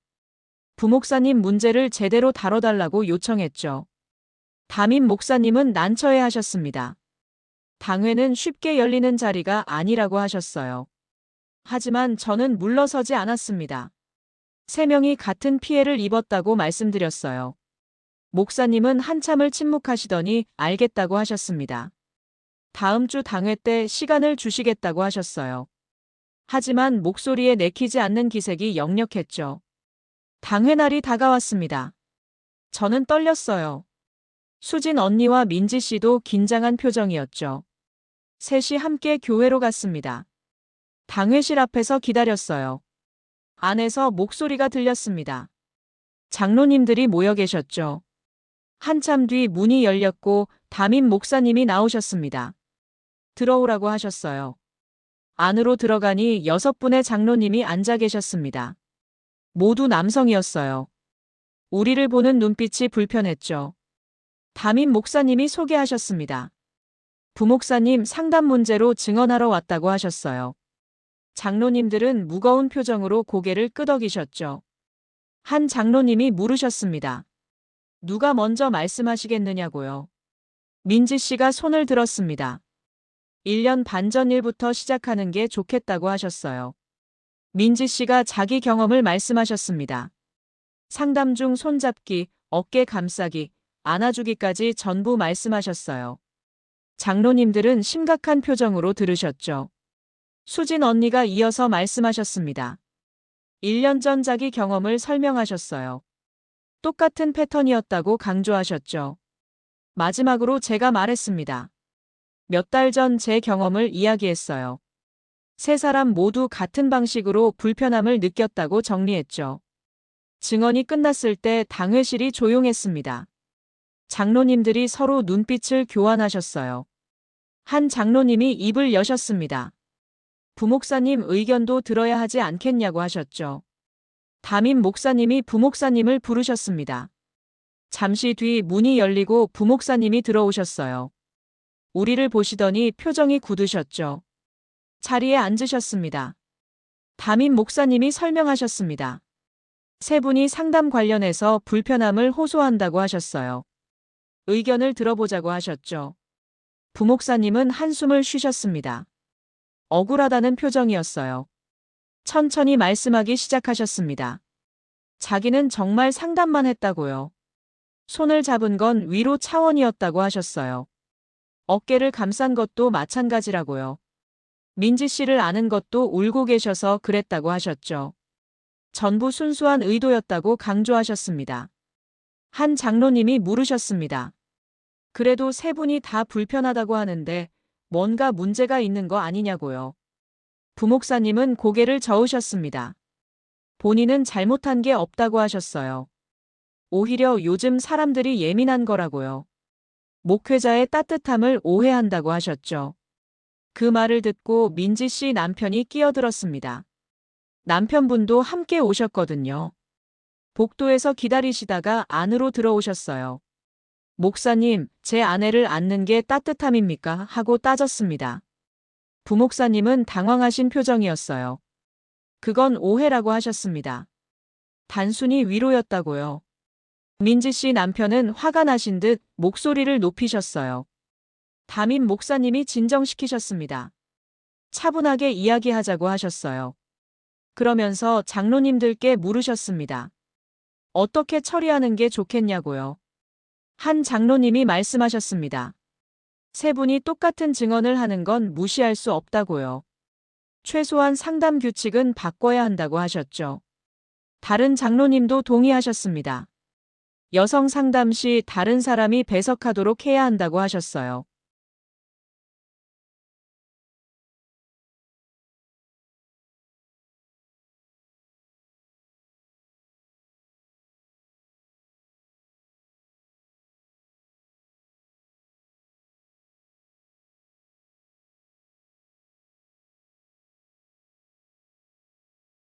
부목사님 문제를 제대로 다뤄달라고 요청했죠. 담임 목사님은 난처해 하셨습니다. 당회는 쉽게 열리는 자리가 아니라고 하셨어요. 하지만 저는 물러서지 않았습니다. 3명이 같은 피해를 입었다고 말씀드렸어요. 목사님은 한참을 침묵하시더니 알겠다고 하셨습니다. 다음 주 당회 때 시간을 주시겠다고 하셨어요. 하지만 목소리에 내키지 않는 기색이 역력했죠. 당회 날이 다가왔습니다. 저는 떨렸어요. 수진 언니와 민지 씨도 긴장한 표정이었죠. 셋이 함께 교회로 갔습니다. 당회실 앞에서 기다렸어요. 안에서 목소리가 들렸습니다. 장로님들이 모여 계셨죠. 한참 뒤 문이 열렸고 담임 목사님이 나오셨습니다. 들어오라고 하셨어요. 안으로 들어가니 6분의 장로님이 앉아 계셨습니다. 모두 남성이었어요. 우리를 보는 눈빛이 불편했죠. 담임 목사님이 소개하셨습니다. 부목사님 상담 문제로 증언하러 왔다고 하셨어요. 장로님들은 무거운 표정으로 고개를 끄덕이셨죠. 한 장로님이 물으셨습니다. 누가 먼저 말씀하시겠느냐고요. 민지 씨가 손을 들었습니다. 1년 반 전 일부터 시작하는 게 좋겠다고 하셨어요. 민지 씨가 자기 경험을 말씀하셨습니다. 상담 중 손잡기, 어깨 감싸기, 안아주기까지 전부 말씀하셨어요. 장로님들은 심각한 표정으로 들으셨죠. 수진 언니가 이어서 말씀하셨습니다. 1년 전 자기 경험을 설명하셨어요. 똑같은 패턴이었다고 강조하셨죠. 마지막으로 제가 말했습니다. 몇 달 전 제 경험을 이야기했어요. 세 사람 모두 같은 방식으로 불편함을 느꼈다고 정리했죠. 증언이 끝났을 때 당회실이 조용했습니다. 장로님들이 서로 눈빛을 교환하셨어요. 한 장로님이 입을 여셨습니다. 부목사님 의견도 들어야 하지 않겠냐고 하셨죠. 담임 목사님이 부목사님을 부르셨습니다. 잠시 뒤 문이 열리고 부목사님이 들어오셨어요. 우리를 보시더니 표정이 굳으셨죠. 자리에 앉으셨습니다. 담임 목사님이 설명하셨습니다. 세 분이 상담 관련해서 불편함을 호소한다고 하셨어요. 의견을 들어보자고 하셨죠. 부목사님은 한숨을 쉬셨습니다. 억울하다는 표정이었어요. 천천히 말씀하기 시작하셨습니다. 자기는 정말 상담만 했다고요. 손을 잡은 건 위로 차원이었다고 하셨어요. 어깨를 감싼 것도 마찬가지라고요. 민지 씨를 아는 것도 울고 계셔서 그랬다고 하셨죠. 전부 순수한 의도였다고 강조하셨습니다. 한 장로님이 물으셨습니다. 그래도 세 분이 다 불편하다고 하는데 뭔가 문제가 있는 거 아니냐고요. 부목사님은 고개를 저으셨습니다. 본인은 잘못한 게 없다고 하셨어요. 오히려 요즘 사람들이 예민한 거라고요. 목회자의 따뜻함을 오해한다고 하셨죠. 그 말을 듣고 민지 씨 남편이 끼어들었습니다. 남편분도 함께 오셨거든요. 복도에서 기다리시다가 안으로 들어오셨어요. 목사님, 제 아내를 안는 게 따뜻함입니까? 하고 따졌습니다. 부목사님은 당황하신 표정이었어요. 그건 오해라고 하셨습니다. 단순히 위로였다고요. 민지 씨 남편은 화가 나신 듯 목소리를 높이셨어요. 담임 목사님이 진정시키셨습니다. 차분하게 이야기하자고 하셨어요. 그러면서 장로님들께 물으셨습니다. 어떻게 처리하는 게 좋겠냐고요. 한 장로님이 말씀하셨습니다. 세 분이 똑같은 증언을 하는 건 무시할 수 없다고요. 최소한 상담 규칙은 바꿔야 한다고 하셨죠. 다른 장로님도 동의하셨습니다. 여성 상담 시 다른 사람이 배석하도록 해야 한다고 하셨어요.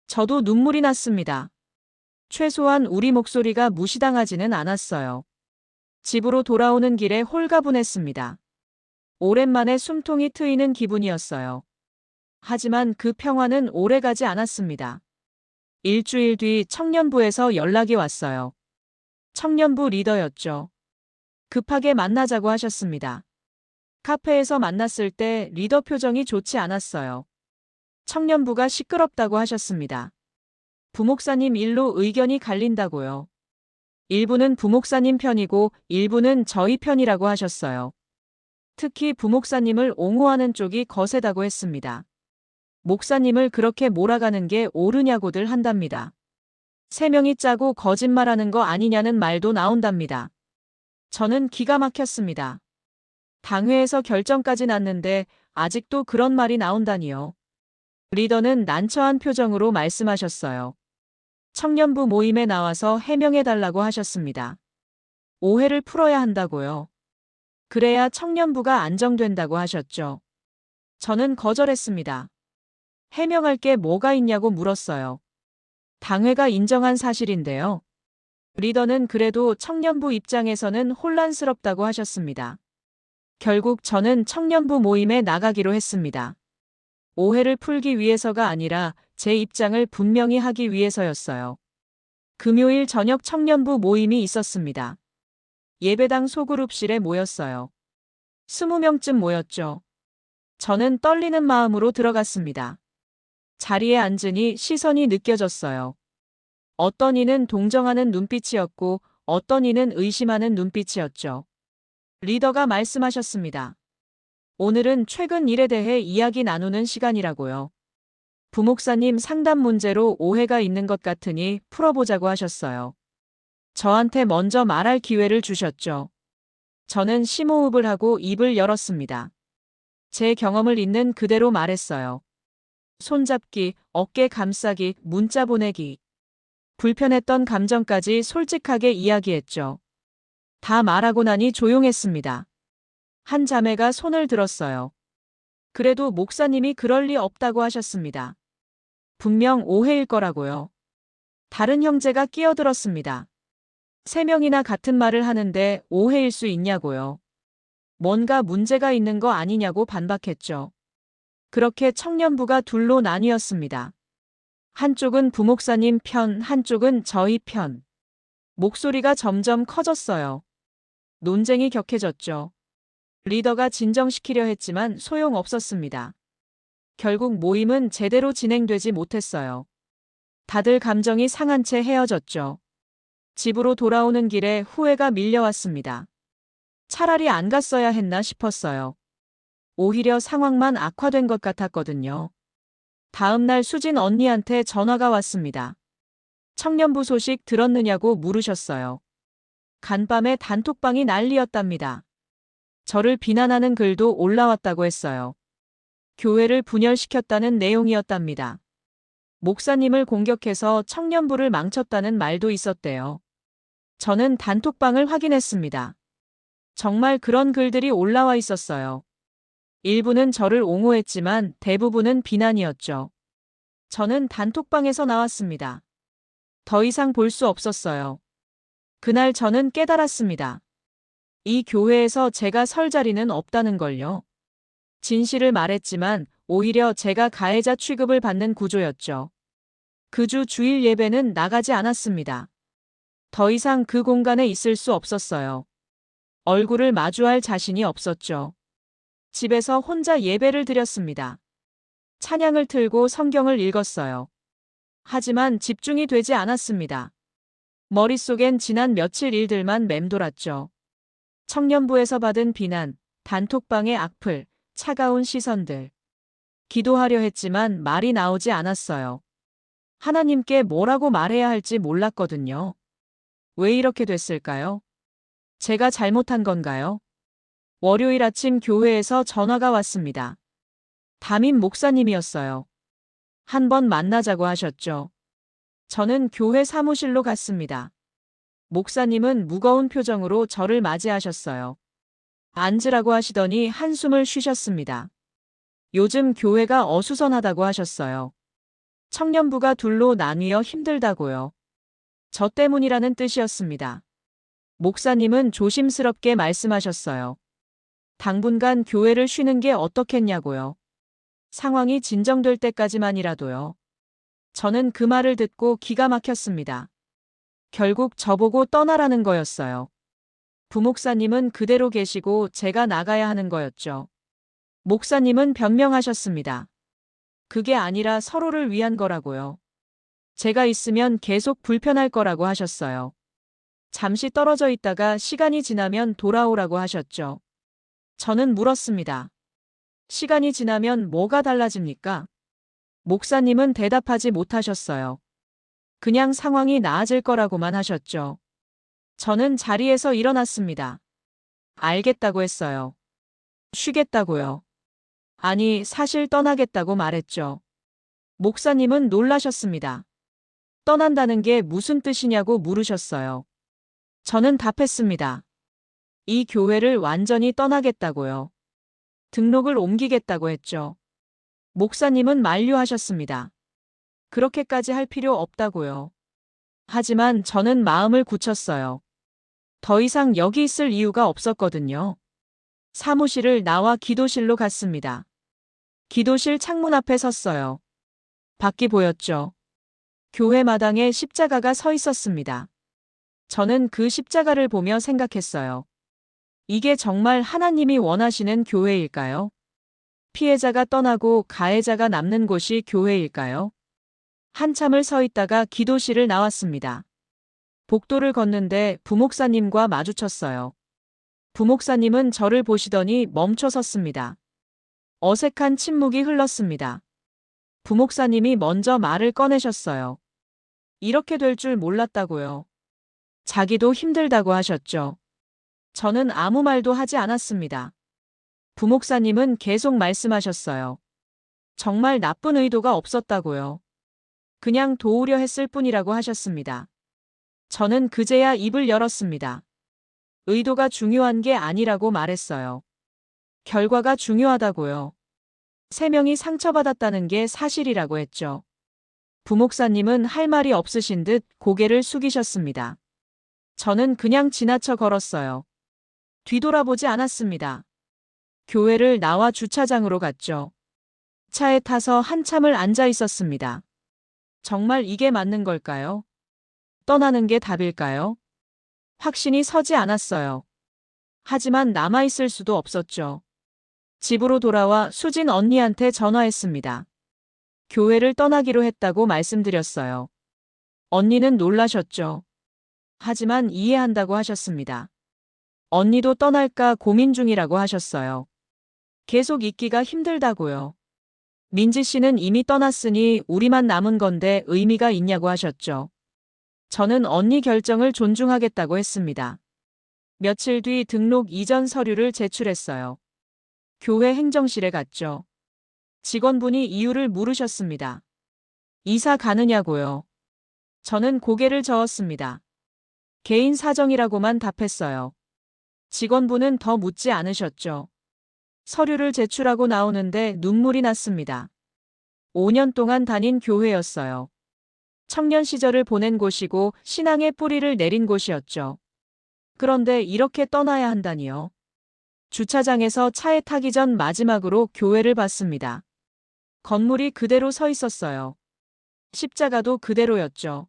저도 눈물이 났습니다. 최소한 우리 목소리가 무시당하지는 않았어요. 집으로 돌아오는 길에 홀가분했습니다. 오랜만에 숨통이 트이는 기분이었어요. 하지만 그 평화는 오래가지 않았습니다. 일주일 뒤 청년부에서 연락이 왔어요. 청년부 리더였죠. 급하게 만나자고 하셨습니다. 카페에서 만났을 때 리더 표정이 좋지 않았어요. 청년부가 시끄럽다고 하셨습니다. 부목사님 일로 의견이 갈린다고요. 일부는 부목사님 편이고 일부는 저희 편이라고 하셨어요. 특히 부목사님을 옹호하는 쪽이 거세다고 했습니다. 목사님을 그렇게 몰아가는 게 옳으냐고들 한답니다. 3명이 짜고 거짓말하는 거 아니냐는 말도 나온답니다. 저는 기가 막혔습니다. 당회에서 결정까지 났는데 아직도 그런 말이 나온다니요. 리더는 난처한 표정으로 말씀하셨어요. 청년부 모임에 나와서 해명해달라고 하셨습니다. 오해를 풀어야 한다고요. 그래야 청년부가 안정된다고 하셨죠. 저는 거절했습니다. 해명할 게 뭐가 있냐고 물었어요. 당회가 인정한 사실인데요. 리더는 그래도 청년부 입장에서는 혼란스럽다고 하셨습니다. 결국 저는 청년부 모임에 나가기로 했습니다. 오해를 풀기 위해서가 아니라 제 입장을 분명히 하기 위해서였어요. 금요일 저녁 청년부 모임이 있었습니다. 예배당 소그룹실에 모였어요. 20명쯤 모였죠. 저는 떨리는 마음으로 들어갔습니다. 자리에 앉으니 시선이 느껴졌어요. 어떤 이는 동정하는 눈빛이었고 어떤 이는 의심하는 눈빛이었죠. 리더가 말씀하셨습니다. 오늘은 최근 일에 대해 이야기 나누는 시간이라고요. 부목사님 상담 문제로 오해가 있는 것 같으니 풀어보자고 하셨어요. 저한테 먼저 말할 기회를 주셨죠. 저는 심호흡을 하고 입을 열었습니다. 제 경험을 있는 그대로 말했어요. 손잡기, 어깨 감싸기, 문자 보내기. 불편했던 감정까지 솔직하게 이야기했죠. 다 말하고 나니 조용했습니다. 한 자매가 손을 들었어요. 그래도 목사님이 그럴 리 없다고 하셨습니다. 분명 오해일 거라고요. 다른 형제가 끼어들었습니다. 3명이나 같은 말을 하는데 오해일 수 있냐고요. 뭔가 문제가 있는 거 아니냐고 반박했죠. 그렇게 청년부가 둘로 나뉘었습니다. 한쪽은 부목사님 편, 한쪽은 저희 편. 목소리가 점점 커졌어요. 논쟁이 격해졌죠. 리더가 진정시키려 했지만 소용없었습니다. 결국 모임은 제대로 진행되지 못했어요. 다들 감정이 상한 채 헤어졌죠. 집으로 돌아오는 길에 후회가 밀려왔습니다. 차라리 안 갔어야 했나 싶었어요. 오히려 상황만 악화된 것 같았거든요. 다음 날 수진 언니한테 전화가 왔습니다. 청년부 소식 들었느냐고 물으셨어요. 간밤에 단톡방이 난리였답니다. 저를 비난하는 글도 올라왔다고 했어요. 교회를 분열시켰다는 내용이었답니다. 목사님을 공격해서 청년부를 망쳤다는 말도 있었대요. 저는 단톡방을 확인했습니다. 정말 그런 글들이 올라와 있었어요. 일부는 저를 옹호했지만 대부분은 비난이었죠. 저는 단톡방에서 나왔습니다. 더 이상 볼 수 없었어요. 그날 저는 깨달았습니다. 이 교회에서 제가 설 자리는 없다는 걸요. 진실을 말했지만 오히려 제가 가해자 취급을 받는 구조였죠. 그 주 주일 예배는 나가지 않았습니다. 더 이상 그 공간에 있을 수 없었어요. 얼굴을 마주할 자신이 없었죠. 집에서 혼자 예배를 드렸습니다. 찬양을 틀고 성경을 읽었어요. 하지만 집중이 되지 않았습니다. 머릿속엔 지난 며칠 일들만 맴돌았죠. 청년부에서 받은 비난, 단톡방의 악플, 차가운 시선들. 기도하려 했지만 말이 나오지 않았어요. 하나님께 뭐라고 말해야 할지 몰랐거든요. 왜 이렇게 됐을까요? 제가 잘못한 건가요? 월요일 아침 교회에서 전화가 왔습니다. 담임 목사님이었어요. 한번 만나자고 하셨죠. 저는 교회 사무실로 갔습니다. 목사님은 무거운 표정으로 저를 맞이하셨어요. 앉으라고 하시더니 한숨을 쉬셨습니다. 요즘 교회가 어수선하다고 하셨어요. 청년부가 둘로 나뉘어 힘들다고요. 저 때문이라는 뜻이었습니다. 목사님은 조심스럽게 말씀하셨어요. 당분간 교회를 쉬는 게 어떻겠냐고요. 상황이 진정될 때까지만이라도요. 저는 그 말을 듣고 기가 막혔습니다. 결국 저보고 떠나라는 거였어요. 부목사님은 그대로 계시고 제가 나가야 하는 거였죠. 목사님은 변명하셨습니다. 그게 아니라 서로를 위한 거라고요. 제가 있으면 계속 불편할 거라고 하셨어요. 잠시 떨어져 있다가 시간이 지나면 돌아오라고 하셨죠. 저는 물었습니다. 시간이 지나면 뭐가 달라집니까? 목사님은 대답하지 못하셨어요. 그냥 상황이 나아질 거라고만 하셨죠. 저는 자리에서 일어났습니다. 알겠다고 했어요. 쉬겠다고요. 아니, 사실 떠나겠다고 말했죠. 목사님은 놀라셨습니다. 떠난다는 게 무슨 뜻이냐고 물으셨어요. 저는 답했습니다. 이 교회를 완전히 떠나겠다고요. 등록을 옮기겠다고 했죠. 목사님은 만류하셨습니다. 그렇게까지 할 필요 없다고요. 하지만 저는 마음을 굳혔어요. 더 이상 여기 있을 이유가 없었거든요. 사무실을 나와 기도실로 갔습니다. 기도실 창문 앞에 섰어요. 밖이 보였죠. 교회 마당에 십자가가 서 있었습니다. 저는 그 십자가를 보며 생각했어요. 이게 정말 하나님이 원하시는 교회일까요? 피해자가 떠나고 가해자가 남는 곳이 교회일까요? 한참을 서 있다가 기도실을 나왔습니다. 복도를 걷는데 부목사님과 마주쳤어요. 부목사님은 저를 보시더니 멈춰 섰습니다. 어색한 침묵이 흘렀습니다. 부목사님이 먼저 말을 꺼내셨어요. 이렇게 될 줄 몰랐다고요. 자기도 힘들다고 하셨죠. 저는 아무 말도 하지 않았습니다. 부목사님은 계속 말씀하셨어요. 정말 나쁜 의도가 없었다고요. 그냥 도우려 했을 뿐이라고 하셨습니다. 저는 그제야 입을 열었습니다. 의도가 중요한 게 아니라고 말했어요. 결과가 중요하다고요. 3명이 상처받았다는 게 사실이라고 했죠. 부목사님은 할 말이 없으신 듯 고개를 숙이셨습니다. 저는 그냥 지나쳐 걸었어요. 뒤돌아보지 않았습니다. 교회를 나와 주차장으로 갔죠. 차에 타서 한참을 앉아 있었습니다. 정말 이게 맞는 걸까요? 떠나는 게 답일까요? 확신이 서지 않았어요. 하지만 남아있을 수도 없었죠. 집으로 돌아와 수진 언니한테 전화했습니다. 교회를 떠나기로 했다고 말씀드렸어요. 언니는 놀라셨죠. 하지만 이해한다고 하셨습니다. 언니도 떠날까 고민 중이라고 하셨어요. 계속 있기가 힘들다고요. 민지 씨는 이미 떠났으니 우리만 남은 건데 의미가 있냐고 하셨죠. 저는 언니 결정을 존중하겠다고 했습니다. 며칠 뒤 등록 이전 서류를 제출했어요. 교회 행정실에 갔죠. 직원분이 이유를 물으셨습니다. 이사 가느냐고요. 저는 고개를 저었습니다. 개인 사정이라고만 답했어요. 직원분은 더 묻지 않으셨죠. 서류를 제출하고 나오는데 눈물이 났습니다. 5년 동안 다닌 교회였어요. 청년 시절을 보낸 곳이고 신앙의 뿌리를 내린 곳이었죠. 그런데 이렇게 떠나야 한다니요. 주차장에서 차에 타기 전 마지막으로 교회를 봤습니다. 건물이 그대로 서 있었어요. 십자가도 그대로였죠.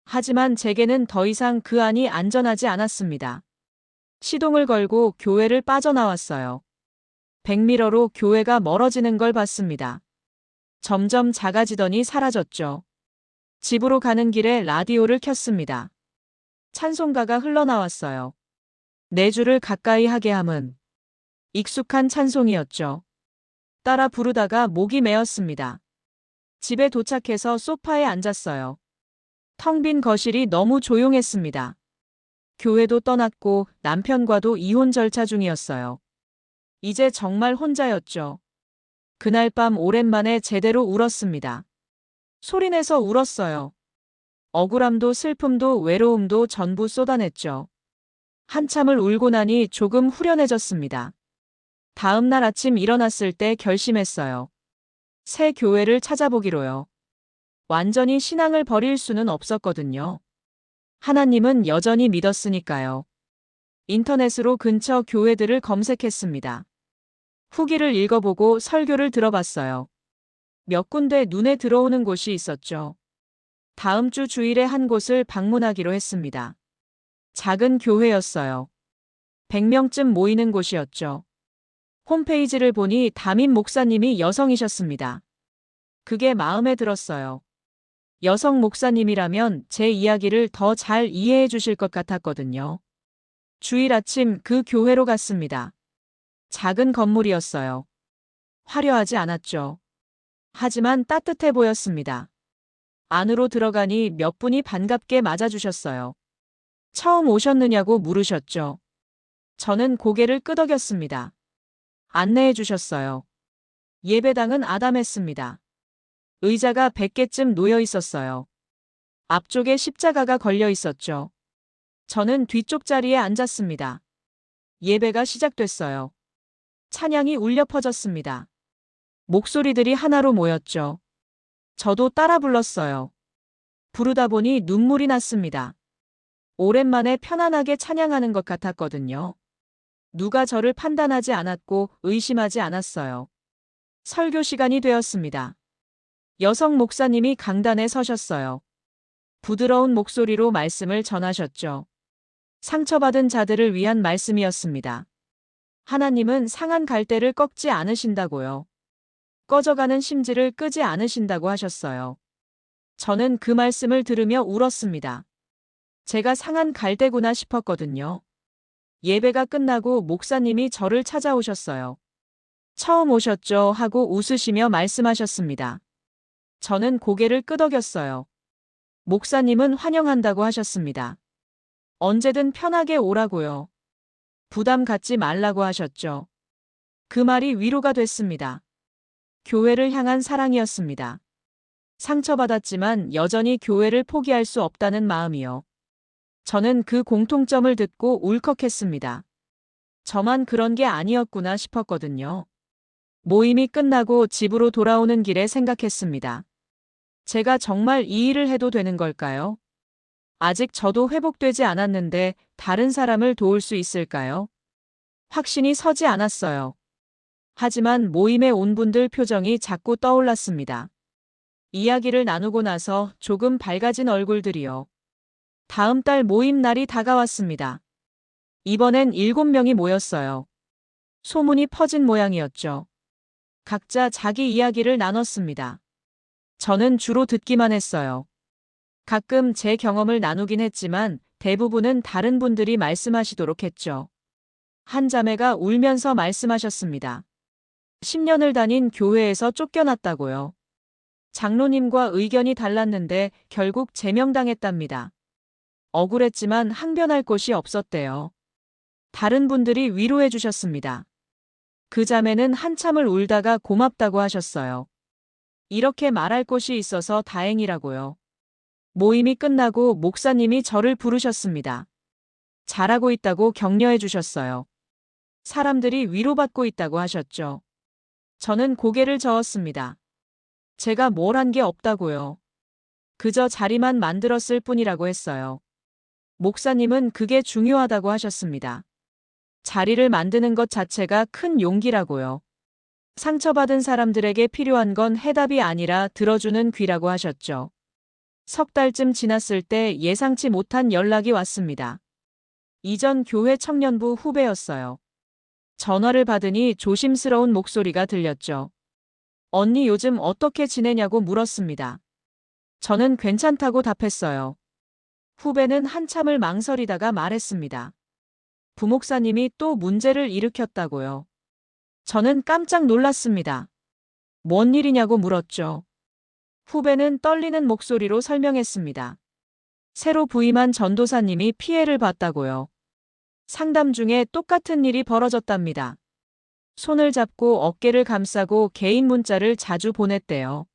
하지만 제게는 더 이상 그 안이 안전하지 않았습니다. 시동을 걸고 교회를 빠져나왔어요. 백미러로 교회가 멀어지는 걸 봤습니다. 점점 작아지더니 사라졌죠. 집으로 가는 길에 라디오를 켰습니다. 찬송가가 흘러나왔어요. 내 주를 가까이 하게 함은. 익숙한 찬송이었죠. 따라 부르다가 목이 메었습니다. 집에 도착해서 소파에 앉았어요. 텅 빈 거실이 너무 조용했습니다. 교회도 떠났고 남편과도 이혼 절차 중이었어요. 이제 정말 혼자였죠. 그날 밤 오랜만에 제대로 울었습니다. 소리내서 울었어요. 억울함도 슬픔도 외로움도 전부 쏟아냈죠. 한참을 울고 나니 조금 후련해졌습니다. 다음 날 아침 일어났을 때 결심했어요. 새 교회를 찾아보기로요. 완전히 신앙을 버릴 수는 없었거든요. 하나님은 여전히 믿었으니까요. 인터넷으로 근처 교회들을 검색했습니다. 후기를 읽어보고 설교를 들어봤어요. 몇 군데 눈에 들어오는 곳이 있었죠. 다음 주 주일에 한 곳을 방문하기로 했습니다. 작은 교회였어요. 100명쯤 모이는 곳이었죠. 홈페이지를 보니 담임 목사님이 여성이셨습니다. 그게 마음에 들었어요. 여성 목사님이라면 제 이야기를 더 잘 이해해 주실 것 같았거든요. 주일 아침 그 교회로 갔습니다. 작은 건물이었어요. 화려하지 않았죠. 하지만 따뜻해 보였습니다. 안으로 들어가니 몇 분이 반갑게 맞아주셨어요. 처음 오셨느냐고 물으셨죠. 저는 고개를 끄덕였습니다. 안내해 주셨어요. 예배당은 아담했습니다. 의자가 100개쯤 놓여 있었어요. 앞쪽에 십자가가 걸려 있었죠. 저는 뒤쪽 자리에 앉았습니다. 예배가 시작됐어요. 찬양이 울려 퍼졌습니다. 목소리들이 하나로 모였죠. 저도 따라 불렀어요. 부르다 보니 눈물이 났습니다. 오랜만에 편안하게 찬양하는 것 같았거든요. 누가 저를 판단하지 않았고 의심하지 않았어요. 설교 시간이 되었습니다. 여성 목사님이 강단에 서셨어요. 부드러운 목소리로 말씀을 전하셨죠. 상처받은 자들을 위한 말씀이었습니다. 하나님은 상한 갈대를 꺾지 않으신다고요. 꺼져가는 심지를 끄지 않으신다고 하셨어요. 저는 그 말씀을 들으며 울었습니다. 제가 상한 갈대구나 싶었거든요. 예배가 끝나고 목사님이 저를 찾아오셨어요. 처음 오셨죠? 하고 웃으시며 말씀하셨습니다. 저는 고개를 끄덕였어요. 목사님은 환영한다고 하셨습니다. 언제든 편하게 오라고요. 부담 갖지 말라고 하셨죠. 그 말이 위로가 됐습니다. 교회를 향한 사랑이었습니다. 상처받았지만 여전히 교회를 포기할 수 없다는 마음이요. 저는 그 공통점을 듣고 울컥했습니다. 저만 그런 게 아니었구나 싶었거든요. 모임이 끝나고 집으로 돌아오는 길에 생각했습니다. 제가 정말 이 일을 해도 되는 걸까요? 아직 저도 회복되지 않았는데 다른 사람을 도울 수 있을까요? 확신이 서지 않았어요. 하지만 모임에 온 분들 표정이 자꾸 떠올랐습니다. 이야기를 나누고 나서 조금 밝아진 얼굴들이요. 다음 달 모임 날이 다가왔습니다. 이번엔 7명이 모였어요. 소문이 퍼진 모양이었죠. 각자 자기 이야기를 나눴습니다. 저는 주로 듣기만 했어요. 가끔 제 경험을 나누긴 했지만 대부분은 다른 분들이 말씀하시도록 했죠. 한 자매가 울면서 말씀하셨습니다. 10년을 다닌 교회에서 쫓겨났다고요. 장로님과 의견이 달랐는데 결국 제명당했답니다. 억울했지만 항변할 곳이 없었대요. 다른 분들이 위로해 주셨습니다. 그 자매는 한참을 울다가 고맙다고 하셨어요. 이렇게 말할 곳이 있어서 다행이라고요. 모임이 끝나고 목사님이 저를 부르셨습니다. 잘하고 있다고 격려해 주셨어요. 사람들이 위로받고 있다고 하셨죠. 저는 고개를 저었습니다. 제가 뭘 한 게 없다고요. 그저 자리만 만들었을 뿐이라고 했어요. 목사님은 그게 중요하다고 하셨습니다. 자리를 만드는 것 자체가 큰 용기라고요. 상처받은 사람들에게 필요한 건 해답이 아니라 들어주는 귀라고 하셨죠. 석 달쯤 지났을 때 예상치 못한 연락이 왔습니다. 이전 교회 청년부 후배였어요. 전화를 받으니 조심스러운 목소리가 들렸죠. 언니 요즘 어떻게 지내냐고 물었습니다. 저는 괜찮다고 답했어요. 후배는 한참을 망설이다가 말했습니다. 부목사님이 또 문제를 일으켰다고요. 저는 깜짝 놀랐습니다. 뭔 일이냐고 물었죠. 후배는 떨리는 목소리로 설명했습니다. 새로 부임한 전도사님이 피해를 봤다고요. 상담 중에 똑같은 일이 벌어졌답니다. 손을 잡고 어깨를 감싸고 개인 문자를 자주 보냈대요.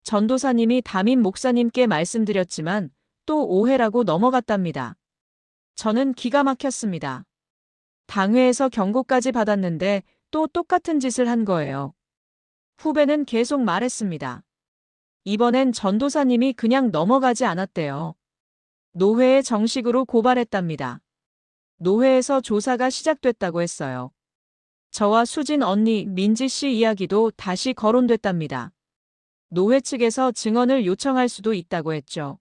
전도사님이 담임 목사님께 말씀드렸지만 또 오해라고 넘어갔답니다. 저는 기가 막혔습니다. 당회에서 경고까지 받았는데 또 똑같은 짓을 한 거예요. 후배는 계속 말했습니다. 이번엔 전도사님이 그냥 넘어가지 않았대요. 노회에 정식으로 고발했답니다. 노회에서 조사가 시작됐다고 했어요. 저와 수진 언니, 민지 씨 이야기도 다시 거론됐답니다. 노회 측에서 증언을 요청할 수도 있다고 했죠.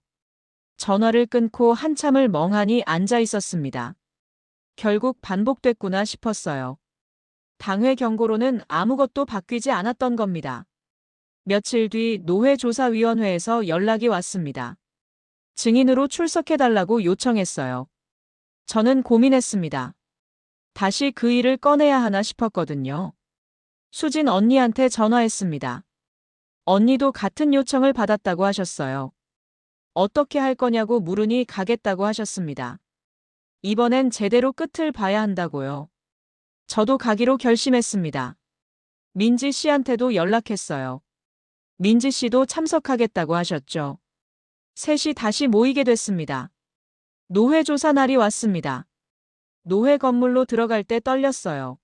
전화를 끊고 한참을 멍하니 앉아 있었습니다. 결국 반복됐구나 싶었어요. 당회 경고로는 아무것도 바뀌지 않았던 겁니다. 며칠 뒤 노회조사위원회에서 연락이 왔습니다. 증인으로 출석해달라고 요청했어요. 저는 고민했습니다. 다시 그 일을 꺼내야 하나 싶었거든요. 수진 언니한테 전화했습니다. 언니도 같은 요청을 받았다고 하셨어요. 어떻게 할 거냐고 물으니 가겠다고 하셨습니다. 이번엔 제대로 끝을 봐야 한다고요. 저도 가기로 결심했습니다. 민지 씨한테도 연락했어요. 민지 씨도 참석하겠다고 하셨죠. 셋이 다시 모이게 됐습니다. 노회 조사 날이 왔습니다. 노회 건물로 들어갈 때 떨렸어요.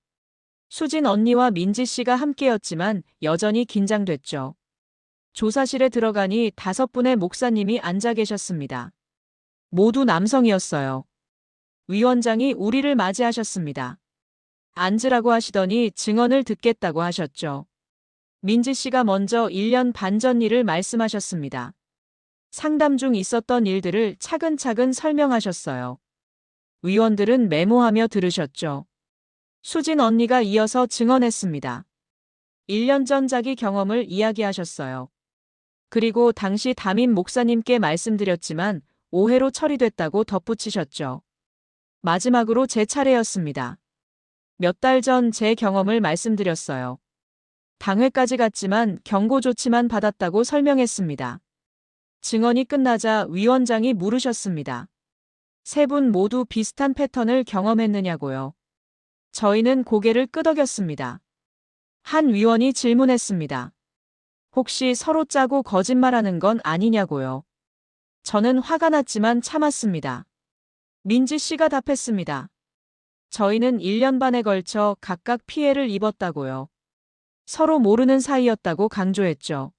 수진 언니와 민지 씨가 함께였지만 여전히 긴장됐죠. 조사실에 들어가니 5분의 목사님이 앉아 계셨습니다. 모두 남성이었어요. 위원장이 우리를 맞이하셨습니다. 앉으라고 하시더니 증언을 듣겠다고 하셨죠. 민지 씨가 먼저 1년 반 전 일을 말씀하셨습니다. 상담 중 있었던 일들을 차근차근 설명하셨어요. 위원들은 메모하며 들으셨죠. 수진 언니가 이어서 증언했습니다. 1년 전 자기 경험을 이야기하셨어요. 그리고 당시 담임 목사님께 말씀드렸지만 오해로 처리됐다고 덧붙이셨죠. 마지막으로 제 차례였습니다. 몇 달 전 제 경험을 말씀드렸어요. 당회까지 갔지만 경고 조치만 받았다고 설명했습니다. 증언이 끝나자 위원장이 물으셨습니다. 세 분 모두 비슷한 패턴을 경험했느냐고요. 저희는 고개를 끄덕였습니다. 한 위원이 질문했습니다. 혹시 서로 짜고 거짓말하는 건 아니냐고요. 저는 화가 났지만 참았습니다. 민지 씨가 답했습니다. 저희는 1년 반에 걸쳐 각각 피해를 입었다고요. 서로 모르는 사이였다고 강조했죠.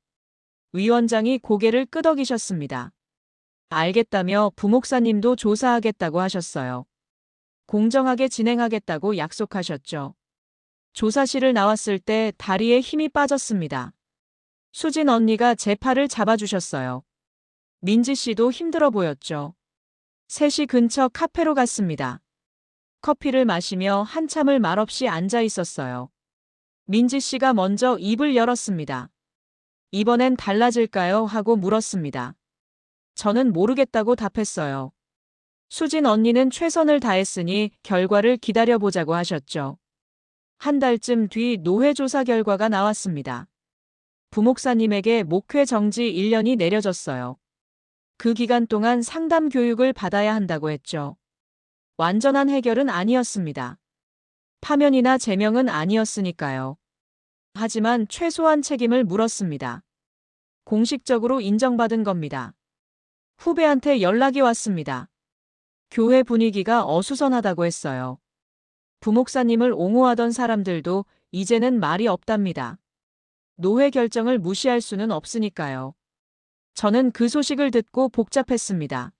위원장이 고개를 끄덕이셨습니다. 알겠다며 부목사님도 조사하겠다고 하셨어요. 공정하게 진행하겠다고 약속하셨죠. 조사실을 나왔을 때 다리에 힘이 빠졌습니다. 수진 언니가 제 팔을 잡아주셨어요. 민지 씨도 힘들어 보였죠. 셋이 근처 카페로 갔습니다. 커피를 마시며 한참을 말없이 앉아 있었어요. 민지 씨가 먼저 입을 열었습니다. 이번엔 달라질까요? 하고 물었습니다. 저는 모르겠다고 답했어요. 수진 언니는 최선을 다했으니 결과를 기다려보자고 하셨죠. 한 달쯤 뒤 노회 조사 결과가 나왔습니다. 부목사님에게 목회 정지 1년이 내려졌어요. 그 기간 동안 상담 교육을 받아야 한다고 했죠. 완전한 해결은 아니었습니다. 파면이나 제명은 아니었으니까요. 하지만 최소한 책임을 물었습니다. 공식적으로 인정받은 겁니다. 후배한테 연락이 왔습니다. 교회 분위기가 어수선하다고 했어요. 부목사님을 옹호하던 사람들도 이제는 말이 없답니다. 노회 결정을 무시할 수는 없으니까요. 저는 그 소식을 듣고 복잡했습니다.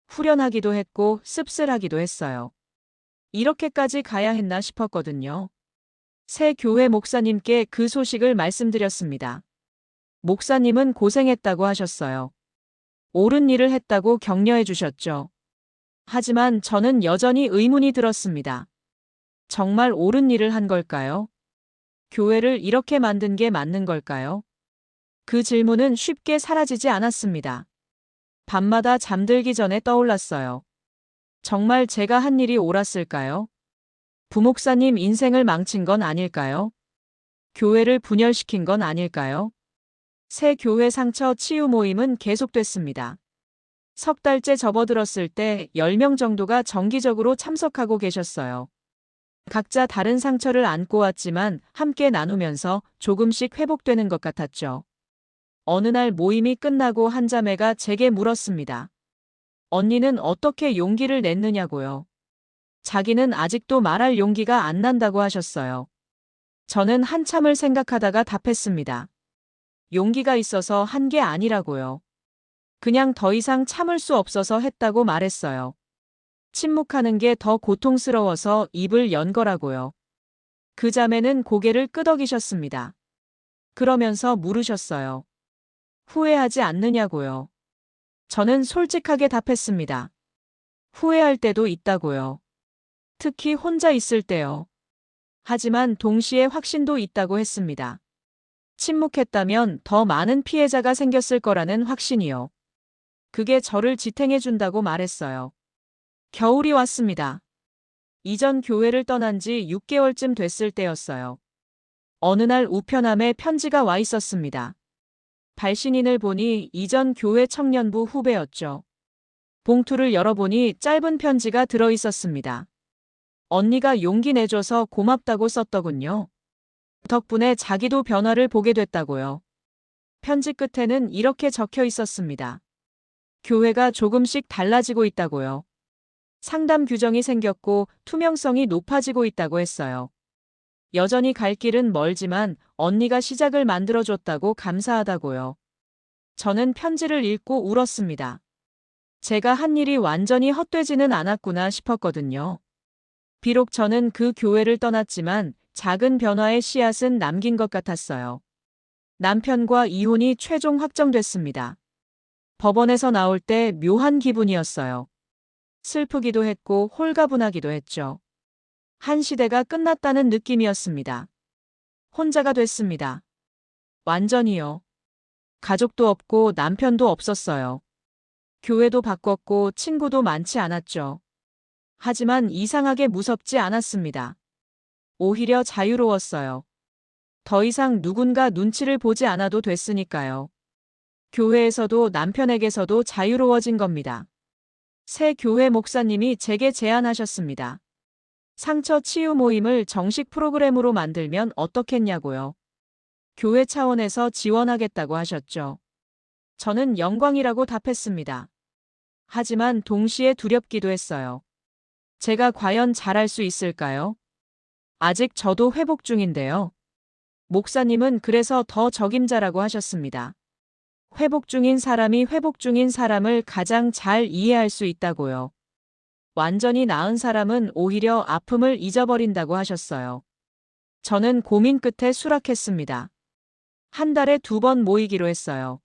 후련하기도 했고 씁쓸하기도 했어요. 이렇게까지 가야 했나 싶었거든요. 새 교회 목사님께 그 소식을 말씀드렸습니다. 목사님은 고생했다고 하셨어요. 옳은 일을 했다고 격려해 주셨죠. 하지만 저는 여전히 의문이 들었습니다. 정말 옳은 일을 한 걸까요? 교회를 이렇게 만든 게 맞는 걸까요? 그 질문은 쉽게 사라지지 않았습니다. 밤마다 잠들기 전에 떠올랐어요. 정말 제가 한 일이 옳았을까요? 부목사님 인생을 망친 건 아닐까요? 교회를 분열시킨 건 아닐까요? 새 교회 상처 치유 모임은 계속됐습니다. 석 달째 접어들었을 때 10명 정도가 정기적으로 참석하고 계셨어요. 각자 다른 상처를 안고 왔지만 함께 나누면서 조금씩 회복되는 것 같았죠. 어느 날 모임이 끝나고 한 자매가 제게 물었습니다. 언니는 어떻게 용기를 냈느냐고요. 자기는 아직도 말할 용기가 안 난다고 하셨어요. 저는 한참을 생각하다가 답했습니다. 용기가 있어서 한 게 아니라고요. 그냥 더 이상 참을 수 없어서 했다고 말했어요. 침묵하는 게 더 고통스러워서 입을 연 거라고요. 그 자매는 고개를 끄덕이셨습니다. 그러면서 물으셨어요. 후회하지 않느냐고요. 저는 솔직하게 답했습니다. 후회할 때도 있다고요. 특히 혼자 있을 때요. 하지만 동시에 확신도 있다고 했습니다. 침묵했다면 더 많은 피해자가 생겼을 거라는 확신이요. 그게 저를 지탱해준다고 말했어요. 겨울이 왔습니다. 이전 교회를 떠난 지 6개월쯤 됐을 때였어요. 어느 날 우편함에 편지가 와 있었습니다. 발신인을 보니 이전 교회 청년부 후배였죠. 봉투를 열어보니 짧은 편지가 들어 있었습니다. 언니가 용기 내줘서 고맙다고 썼더군요. 덕분에 자기도 변화를 보게 됐다고요. 편지 끝에는 이렇게 적혀 있었습니다. 교회가 조금씩 달라지고 있다고요. 상담 규정이 생겼고 투명성이 높아지고 있다고 했어요. 여전히 갈 길은 멀지만 언니가 시작을 만들어줬다고 감사하다고요. 저는 편지를 읽고 울었습니다. 제가 한 일이 완전히 헛되지는 않았구나 싶었거든요. 비록 저는 그 교회를 떠났지만 작은 변화의 씨앗은 남긴 것 같았어요. 남편과 이혼이 최종 확정됐습니다. 법원에서 나올 때 묘한 기분이었어요. 슬프기도 했고 홀가분하기도 했죠. 한 시대가 끝났다는 느낌이었습니다. 혼자가 됐습니다. 완전히요. 가족도 없고 남편도 없었어요. 교회도 바꿨고 친구도 많지 않았죠. 하지만 이상하게 무섭지 않았습니다. 오히려 자유로웠어요. 더 이상 누군가 눈치를 보지 않아도 됐으니까요. 교회에서도 남편에게서도 자유로워진 겁니다. 새 교회 목사님이 제게 제안하셨습니다. 상처 치유 모임을 정식 프로그램으로 만들면 어떻겠냐고요. 교회 차원에서 지원하겠다고 하셨죠. 저는 영광이라고 답했습니다. 하지만 동시에 두렵기도 했어요. 제가 과연 잘할 수 있을까요? 아직 저도 회복 중인데요. 목사님은 그래서 더 적임자라고 하셨습니다. 회복 중인 사람이 회복 중인 사람을 가장 잘 이해할 수 있다고요. 완전히 나은 사람은 오히려 아픔을 잊어버린다고 하셨어요. 저는 고민 끝에 수락했습니다. 한 달에 2번 모이기로 했어요.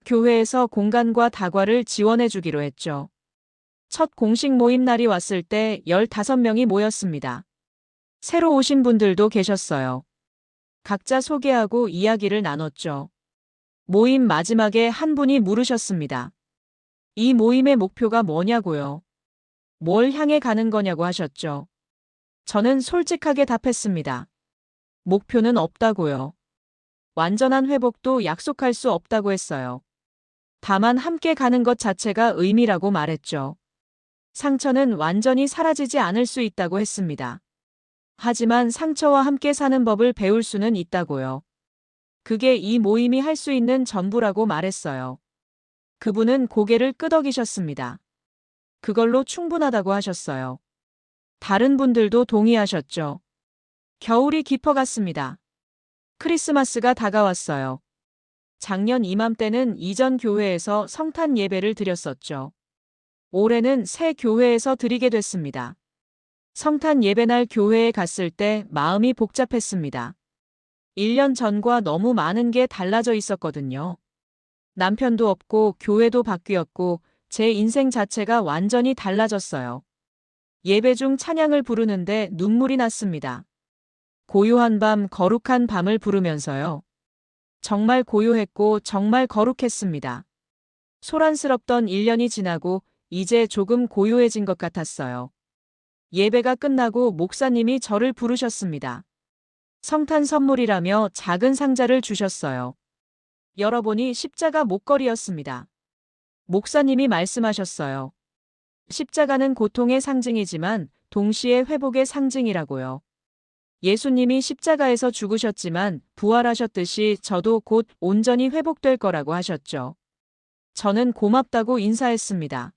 교회에서 공간과 다과를 지원해 주기로 했죠. 첫 공식 모임 날이 왔을 때 15명이 모였습니다. 새로 오신 분들도 계셨어요. 각자 소개하고 이야기를 나눴죠. 모임 마지막에 한 분이 물으셨습니다. 이 모임의 목표가 뭐냐고요? 뭘 향해 가는 거냐고 하셨죠. 저는 솔직하게 답했습니다. 목표는 없다고요. 완전한 회복도 약속할 수 없다고 했어요. 다만 함께 가는 것 자체가 의미라고 말했죠. 상처는 완전히 사라지지 않을 수 있다고 했습니다. 하지만 상처와 함께 사는 법을 배울 수는 있다고요. 그게 이 모임이 할 수 있는 전부라고 말했어요. 그분은 고개를 끄덕이셨습니다. 그걸로 충분하다고 하셨어요. 다른 분들도 동의하셨죠. 겨울이 깊어갔습니다. 크리스마스가 다가왔어요. 작년 이맘때는 이전 교회에서 성탄 예배를 드렸었죠. 올해는 새 교회에서 드리게 됐습니다. 성탄 예배날 교회에 갔을 때 마음이 복잡했습니다. 1년 전과 너무 많은 게 달라져 있었거든요. 남편도 없고 교회도 바뀌었고 제 인생 자체가 완전히 달라졌어요. 예배 중 찬양을 부르는데 눈물이 났습니다. 고요한 밤, 거룩한 밤을 부르면서요. 정말 고요했고 정말 거룩했습니다. 소란스럽던 1년이 지나고 이제 조금 고요해진 것 같았어요. 예배가 끝나고 목사님이 저를 부르셨습니다. 성탄 선물이라며 작은 상자를 주셨어요. 열어보니 십자가 목걸이였습니다. 목사님이 말씀하셨어요. 십자가는 고통의 상징이지만 동시에 회복의 상징이라고요. 예수님이 십자가에서 죽으셨지만 부활하셨듯이 저도 곧 온전히 회복될 거라고 하셨죠. 저는 고맙다고 인사했습니다.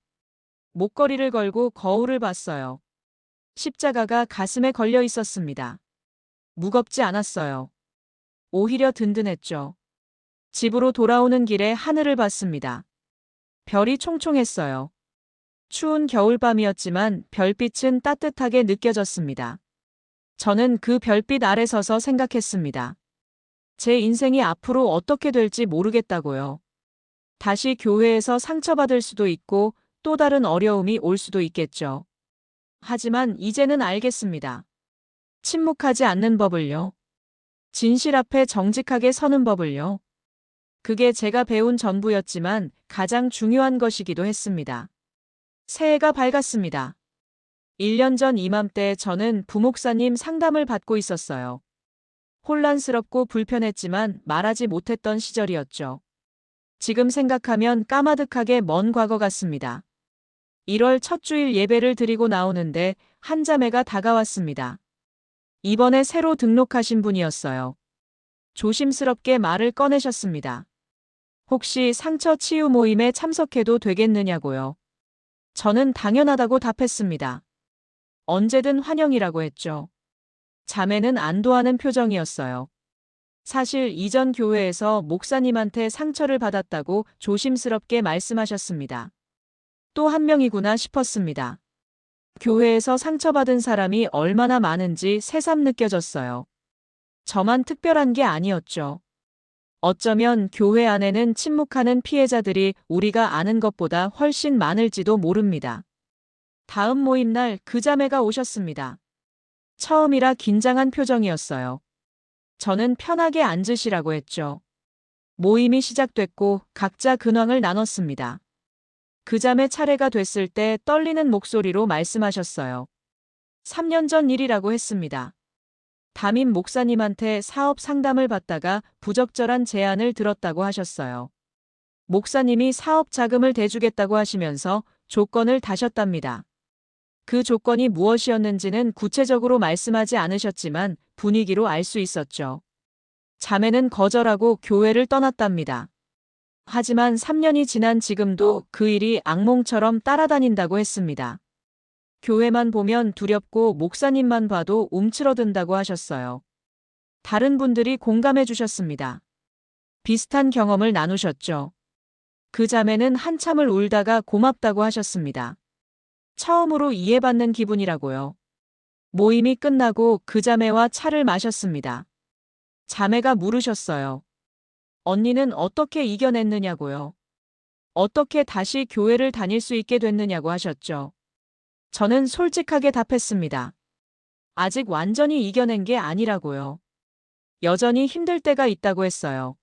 목걸이를 걸고 거울을 봤어요. 십자가가 가슴에 걸려 있었습니다. 무겁지 않았어요. 오히려 든든했죠. 집으로 돌아오는 길에 하늘을 봤습니다. 별이 총총했어요. 추운 겨울밤이었지만 별빛은 따뜻하게 느껴졌습니다. 저는 그 별빛 아래 서서 생각했습니다. 제 인생이 앞으로 어떻게 될지 모르겠다고요. 다시 교회에서 상처받을 수도 있고 또 다른 어려움이 올 수도 있겠죠. 하지만 이제는 알겠습니다. 침묵하지 않는 법을요. 진실 앞에 정직하게 서는 법을요. 그게 제가 배운 전부였지만 가장 중요한 것이기도 했습니다. 새해가 밝았습니다. 1년 전 이맘때 저는 부목사님 상담을 받고 있었어요. 혼란스럽고 불편했지만 말하지 못했던 시절이었죠. 지금 생각하면 까마득하게 먼 과거 같습니다. 1월 첫 주일 예배를 드리고 나오는데 한 자매가 다가왔습니다. 이번에 새로 등록하신 분이었어요. 조심스럽게 말을 꺼내셨습니다. 혹시 상처 치유 모임에 참석해도 되겠느냐고요. 저는 당연하다고 답했습니다. 언제든 환영이라고 했죠. 자매는 안도하는 표정이었어요. 사실 이전 교회에서 목사님한테 상처를 받았다고 조심스럽게 말씀하셨습니다. 또 한 명이구나 싶었습니다. 교회에서 상처받은 사람이 얼마나 많은지 새삼 느껴졌어요. 저만 특별한 게 아니었죠. 어쩌면 교회 안에는 침묵하는 피해자들이 우리가 아는 것보다 훨씬 많을지도 모릅니다. 다음 모임 날 그 자매가 오셨습니다. 처음이라 긴장한 표정이었어요. 저는 편하게 앉으시라고 했죠. 모임이 시작됐고 각자 근황을 나눴습니다. 그 자매 차례가 됐을 때 떨리는 목소리로 말씀하셨어요. 3년 전 일이라고 했습니다. 담임 목사님한테 사업 상담을 받다가 부적절한 제안을 들었다고 하셨어요. 목사님이 사업 자금을 대주겠다고 하시면서 조건을 다셨답니다. 그 조건이 무엇이었는지는 구체적으로 말씀하지 않으셨지만 분위기로 알 수 있었죠. 자매는 거절하고 교회를 떠났답니다. 하지만 3년이 지난 지금도 그 일이 악몽처럼 따라다닌다고 했습니다. 교회만 보면 두렵고 목사님만 봐도 움츠러든다고 하셨어요. 다른 분들이 공감해 주셨습니다. 비슷한 경험을 나누셨죠. 그 자매는 한참을 울다가 고맙다고 하셨습니다. 처음으로 이해받는 기분이라고요. 모임이 끝나고 그 자매와 차를 마셨습니다. 자매가 물으셨어요. 언니는 어떻게 이겨냈느냐고요. 어떻게 다시 교회를 다닐 수 있게 됐느냐고 하셨죠. 저는 솔직하게 답했습니다. 아직 완전히 이겨낸 게 아니라고요. 여전히 힘들 때가 있다고 했어요.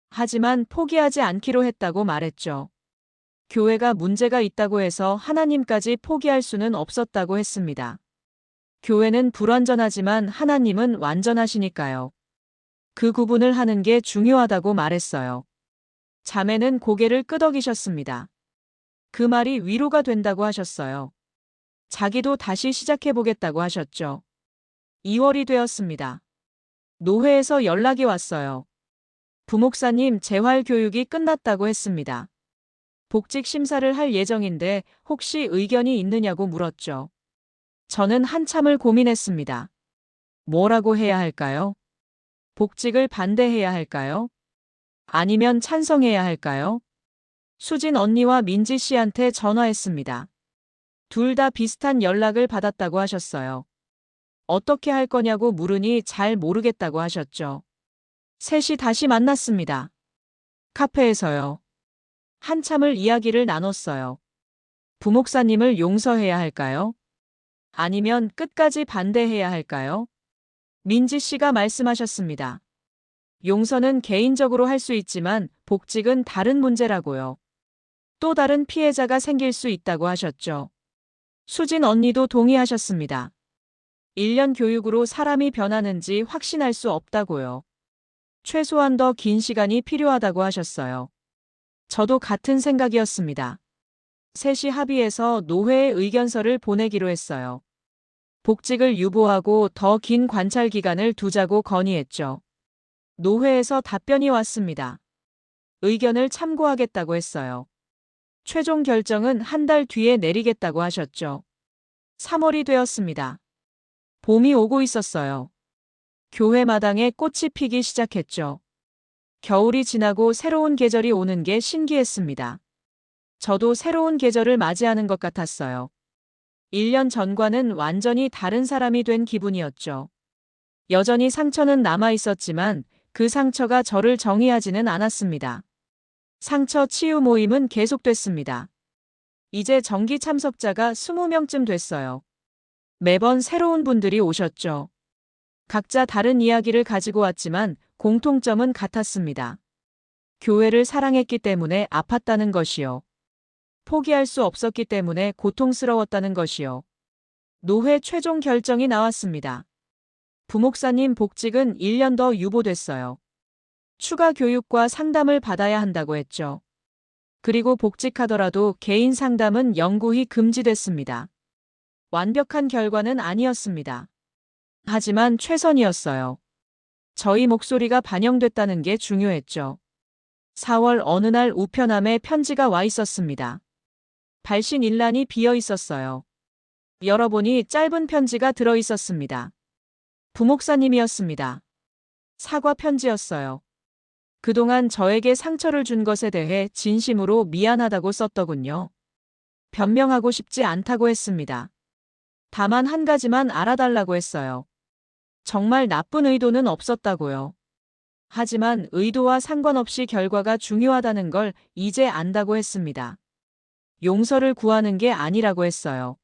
하지만 포기하지 않기로 했다고 말했죠. 교회가 문제가 있다고 해서 하나님까지 포기할 수는 없었다고 했습니다. 교회는 불완전하지만 하나님은 완전하시니까요. 그 구분을 하는 게 중요하다고 말했어요. 자매는 고개를 끄덕이셨습니다. 그 말이 위로가 된다고 하셨어요. 자기도 다시 시작해보겠다고 하셨죠. 2월이 되었습니다. 노회에서 연락이 왔어요. 부목사님 재활 교육이 끝났다고 했습니다. 복직 심사를 할 예정인데 혹시 의견이 있느냐고 물었죠. 저는 한참을 고민했습니다. 뭐라고 해야 할까요? 복직을 반대해야 할까요? 아니면 찬성해야 할까요? 수진 언니와 민지 씨한테 전화했습니다. 둘 다 비슷한 연락을 받았다고 하셨어요. 어떻게 할 거냐고 물으니 잘 모르겠다고 하셨죠. 셋이 다시 만났습니다. 카페에서요. 한참을 이야기를 나눴어요. 부목사님을 용서해야 할까요? 아니면 끝까지 반대해야 할까요? 민지 씨가 말씀하셨습니다. 용서는 개인적으로 할 수 있지만 복직은 다른 문제라고요. 또 다른 피해자가 생길 수 있다고 하셨죠. 수진 언니도 동의하셨습니다. 1년 교육으로 사람이 변하는지 확신할 수 없다고요. 최소한 더 긴 시간이 필요하다고 하셨어요. 저도 같은 생각이었습니다. 셋이 합의해서 노회에 의견서를 보내기로 했어요. 복직을 유보하고 더 긴 관찰 기간을 두자고 건의했죠. 노회에서 답변이 왔습니다. 의견을 참고하겠다고 했어요. 최종 결정은 한 달 뒤에 내리겠다고 하셨죠. 3월이 되었습니다. 봄이 오고 있었어요. 교회 마당에 꽃이 피기 시작했죠. 겨울이 지나고 새로운 계절이 오는 게 신기했습니다. 저도 새로운 계절을 맞이하는 것 같았어요. 1년 전과는 완전히 다른 사람이 된 기분이었죠. 여전히 상처는 남아 있었지만 그 상처가 저를 정의하지는 않았습니다. 상처 치유 모임은 계속됐습니다. 이제 정기 참석자가 20명쯤 됐어요. 매번 새로운 분들이 오셨죠. 각자 다른 이야기를 가지고 왔지만 공통점은 같았습니다. 교회를 사랑했기 때문에 아팠다는 것이요. 포기할 수 없었기 때문에 고통스러웠다는 것이요. 노회 최종 결정이 나왔습니다. 부목사님 복직은 1년 더 유보됐어요. 추가 교육과 상담을 받아야 한다고 했죠. 그리고 복직하더라도 개인 상담은 영구히 금지됐습니다. 완벽한 결과는 아니었습니다. 하지만 최선이었어요. 저희 목소리가 반영됐다는 게 중요했죠. 4월 어느 날 우편함에 편지가 와 있었습니다. 발신 일란이 비어 있었어요. 열어보니 짧은 편지가 들어 있었습니다. 부목사님이었습니다. 사과 편지였어요. 그동안 저에게 상처를 준 것에 대해 진심으로 미안하다고 썼더군요. 변명하고 싶지 않다고 했습니다. 다만 한 가지만 알아달라고 했어요. 정말 나쁜 의도는 없었다고요. 하지만 의도와 상관없이 결과가 중요하다는 걸 이제 안다고 했습니다. 용서를 구하는 게 아니라고 했어요.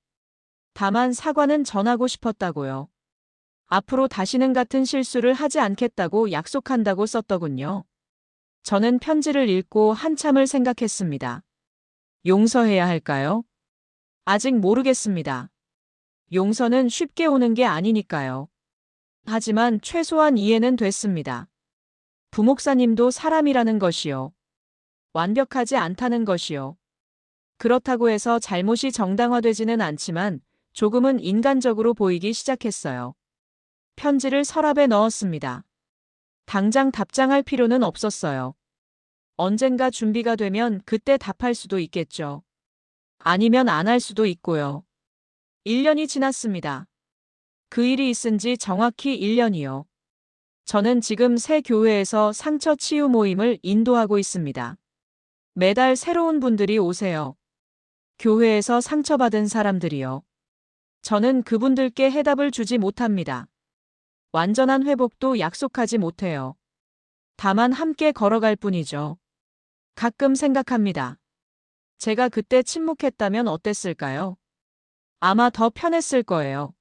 다만 사과는 전하고 싶었다고요. 앞으로 다시는 같은 실수를 하지 않겠다고 약속한다고 썼더군요. 저는 편지를 읽고 한참을 생각했습니다. 용서해야 할까요? 아직 모르겠습니다. 용서는 쉽게 오는 게 아니니까요. 하지만 최소한 이해는 됐습니다. 부목사님도 사람이라는 것이요. 완벽하지 않다는 것이요. 그렇다고 해서 잘못이 정당화되지는 않지만 조금은 인간적으로 보이기 시작했어요. 편지를 서랍에 넣었습니다. 당장 답장할 필요는 없었어요. 언젠가 준비가 되면 그때 답할 수도 있겠죠. 아니면 안 할 수도 있고요. 1년이 지났습니다. 그 일이 있은 지 정확히 1년이요. 저는 지금 새 교회에서 상처 치유 모임을 인도하고 있습니다. 매달 새로운 분들이 오세요. 교회에서 상처받은 사람들이요. 저는 그분들께 해답을 주지 못합니다. 완전한 회복도 약속하지 못해요. 다만 함께 걸어갈 뿐이죠. 가끔 생각합니다. 제가 그때 침묵했다면 어땠을까요? 아마 더 편했을 거예요.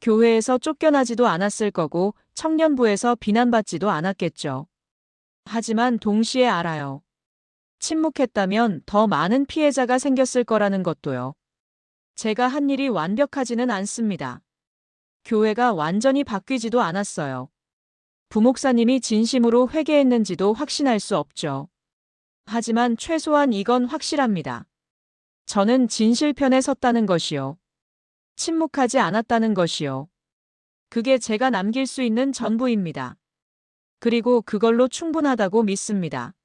교회에서 쫓겨나지도 않았을 거고 청년부에서 비난받지도 않았겠죠. 하지만 동시에 알아요. 침묵했다면 더 많은 피해자가 생겼을 거라는 것도요. 제가 한 일이 완벽하지는 않습니다. 교회가 완전히 바뀌지도 않았어요. 부목사님이 진심으로 회개했는지도 확신할 수 없죠. 하지만 최소한 이건 확실합니다. 저는 진실편에 섰다는 것이요. 침묵하지 않았다는 것이요. 그게 제가 남길 수 있는 전부입니다. 그리고 그걸로 충분하다고 믿습니다.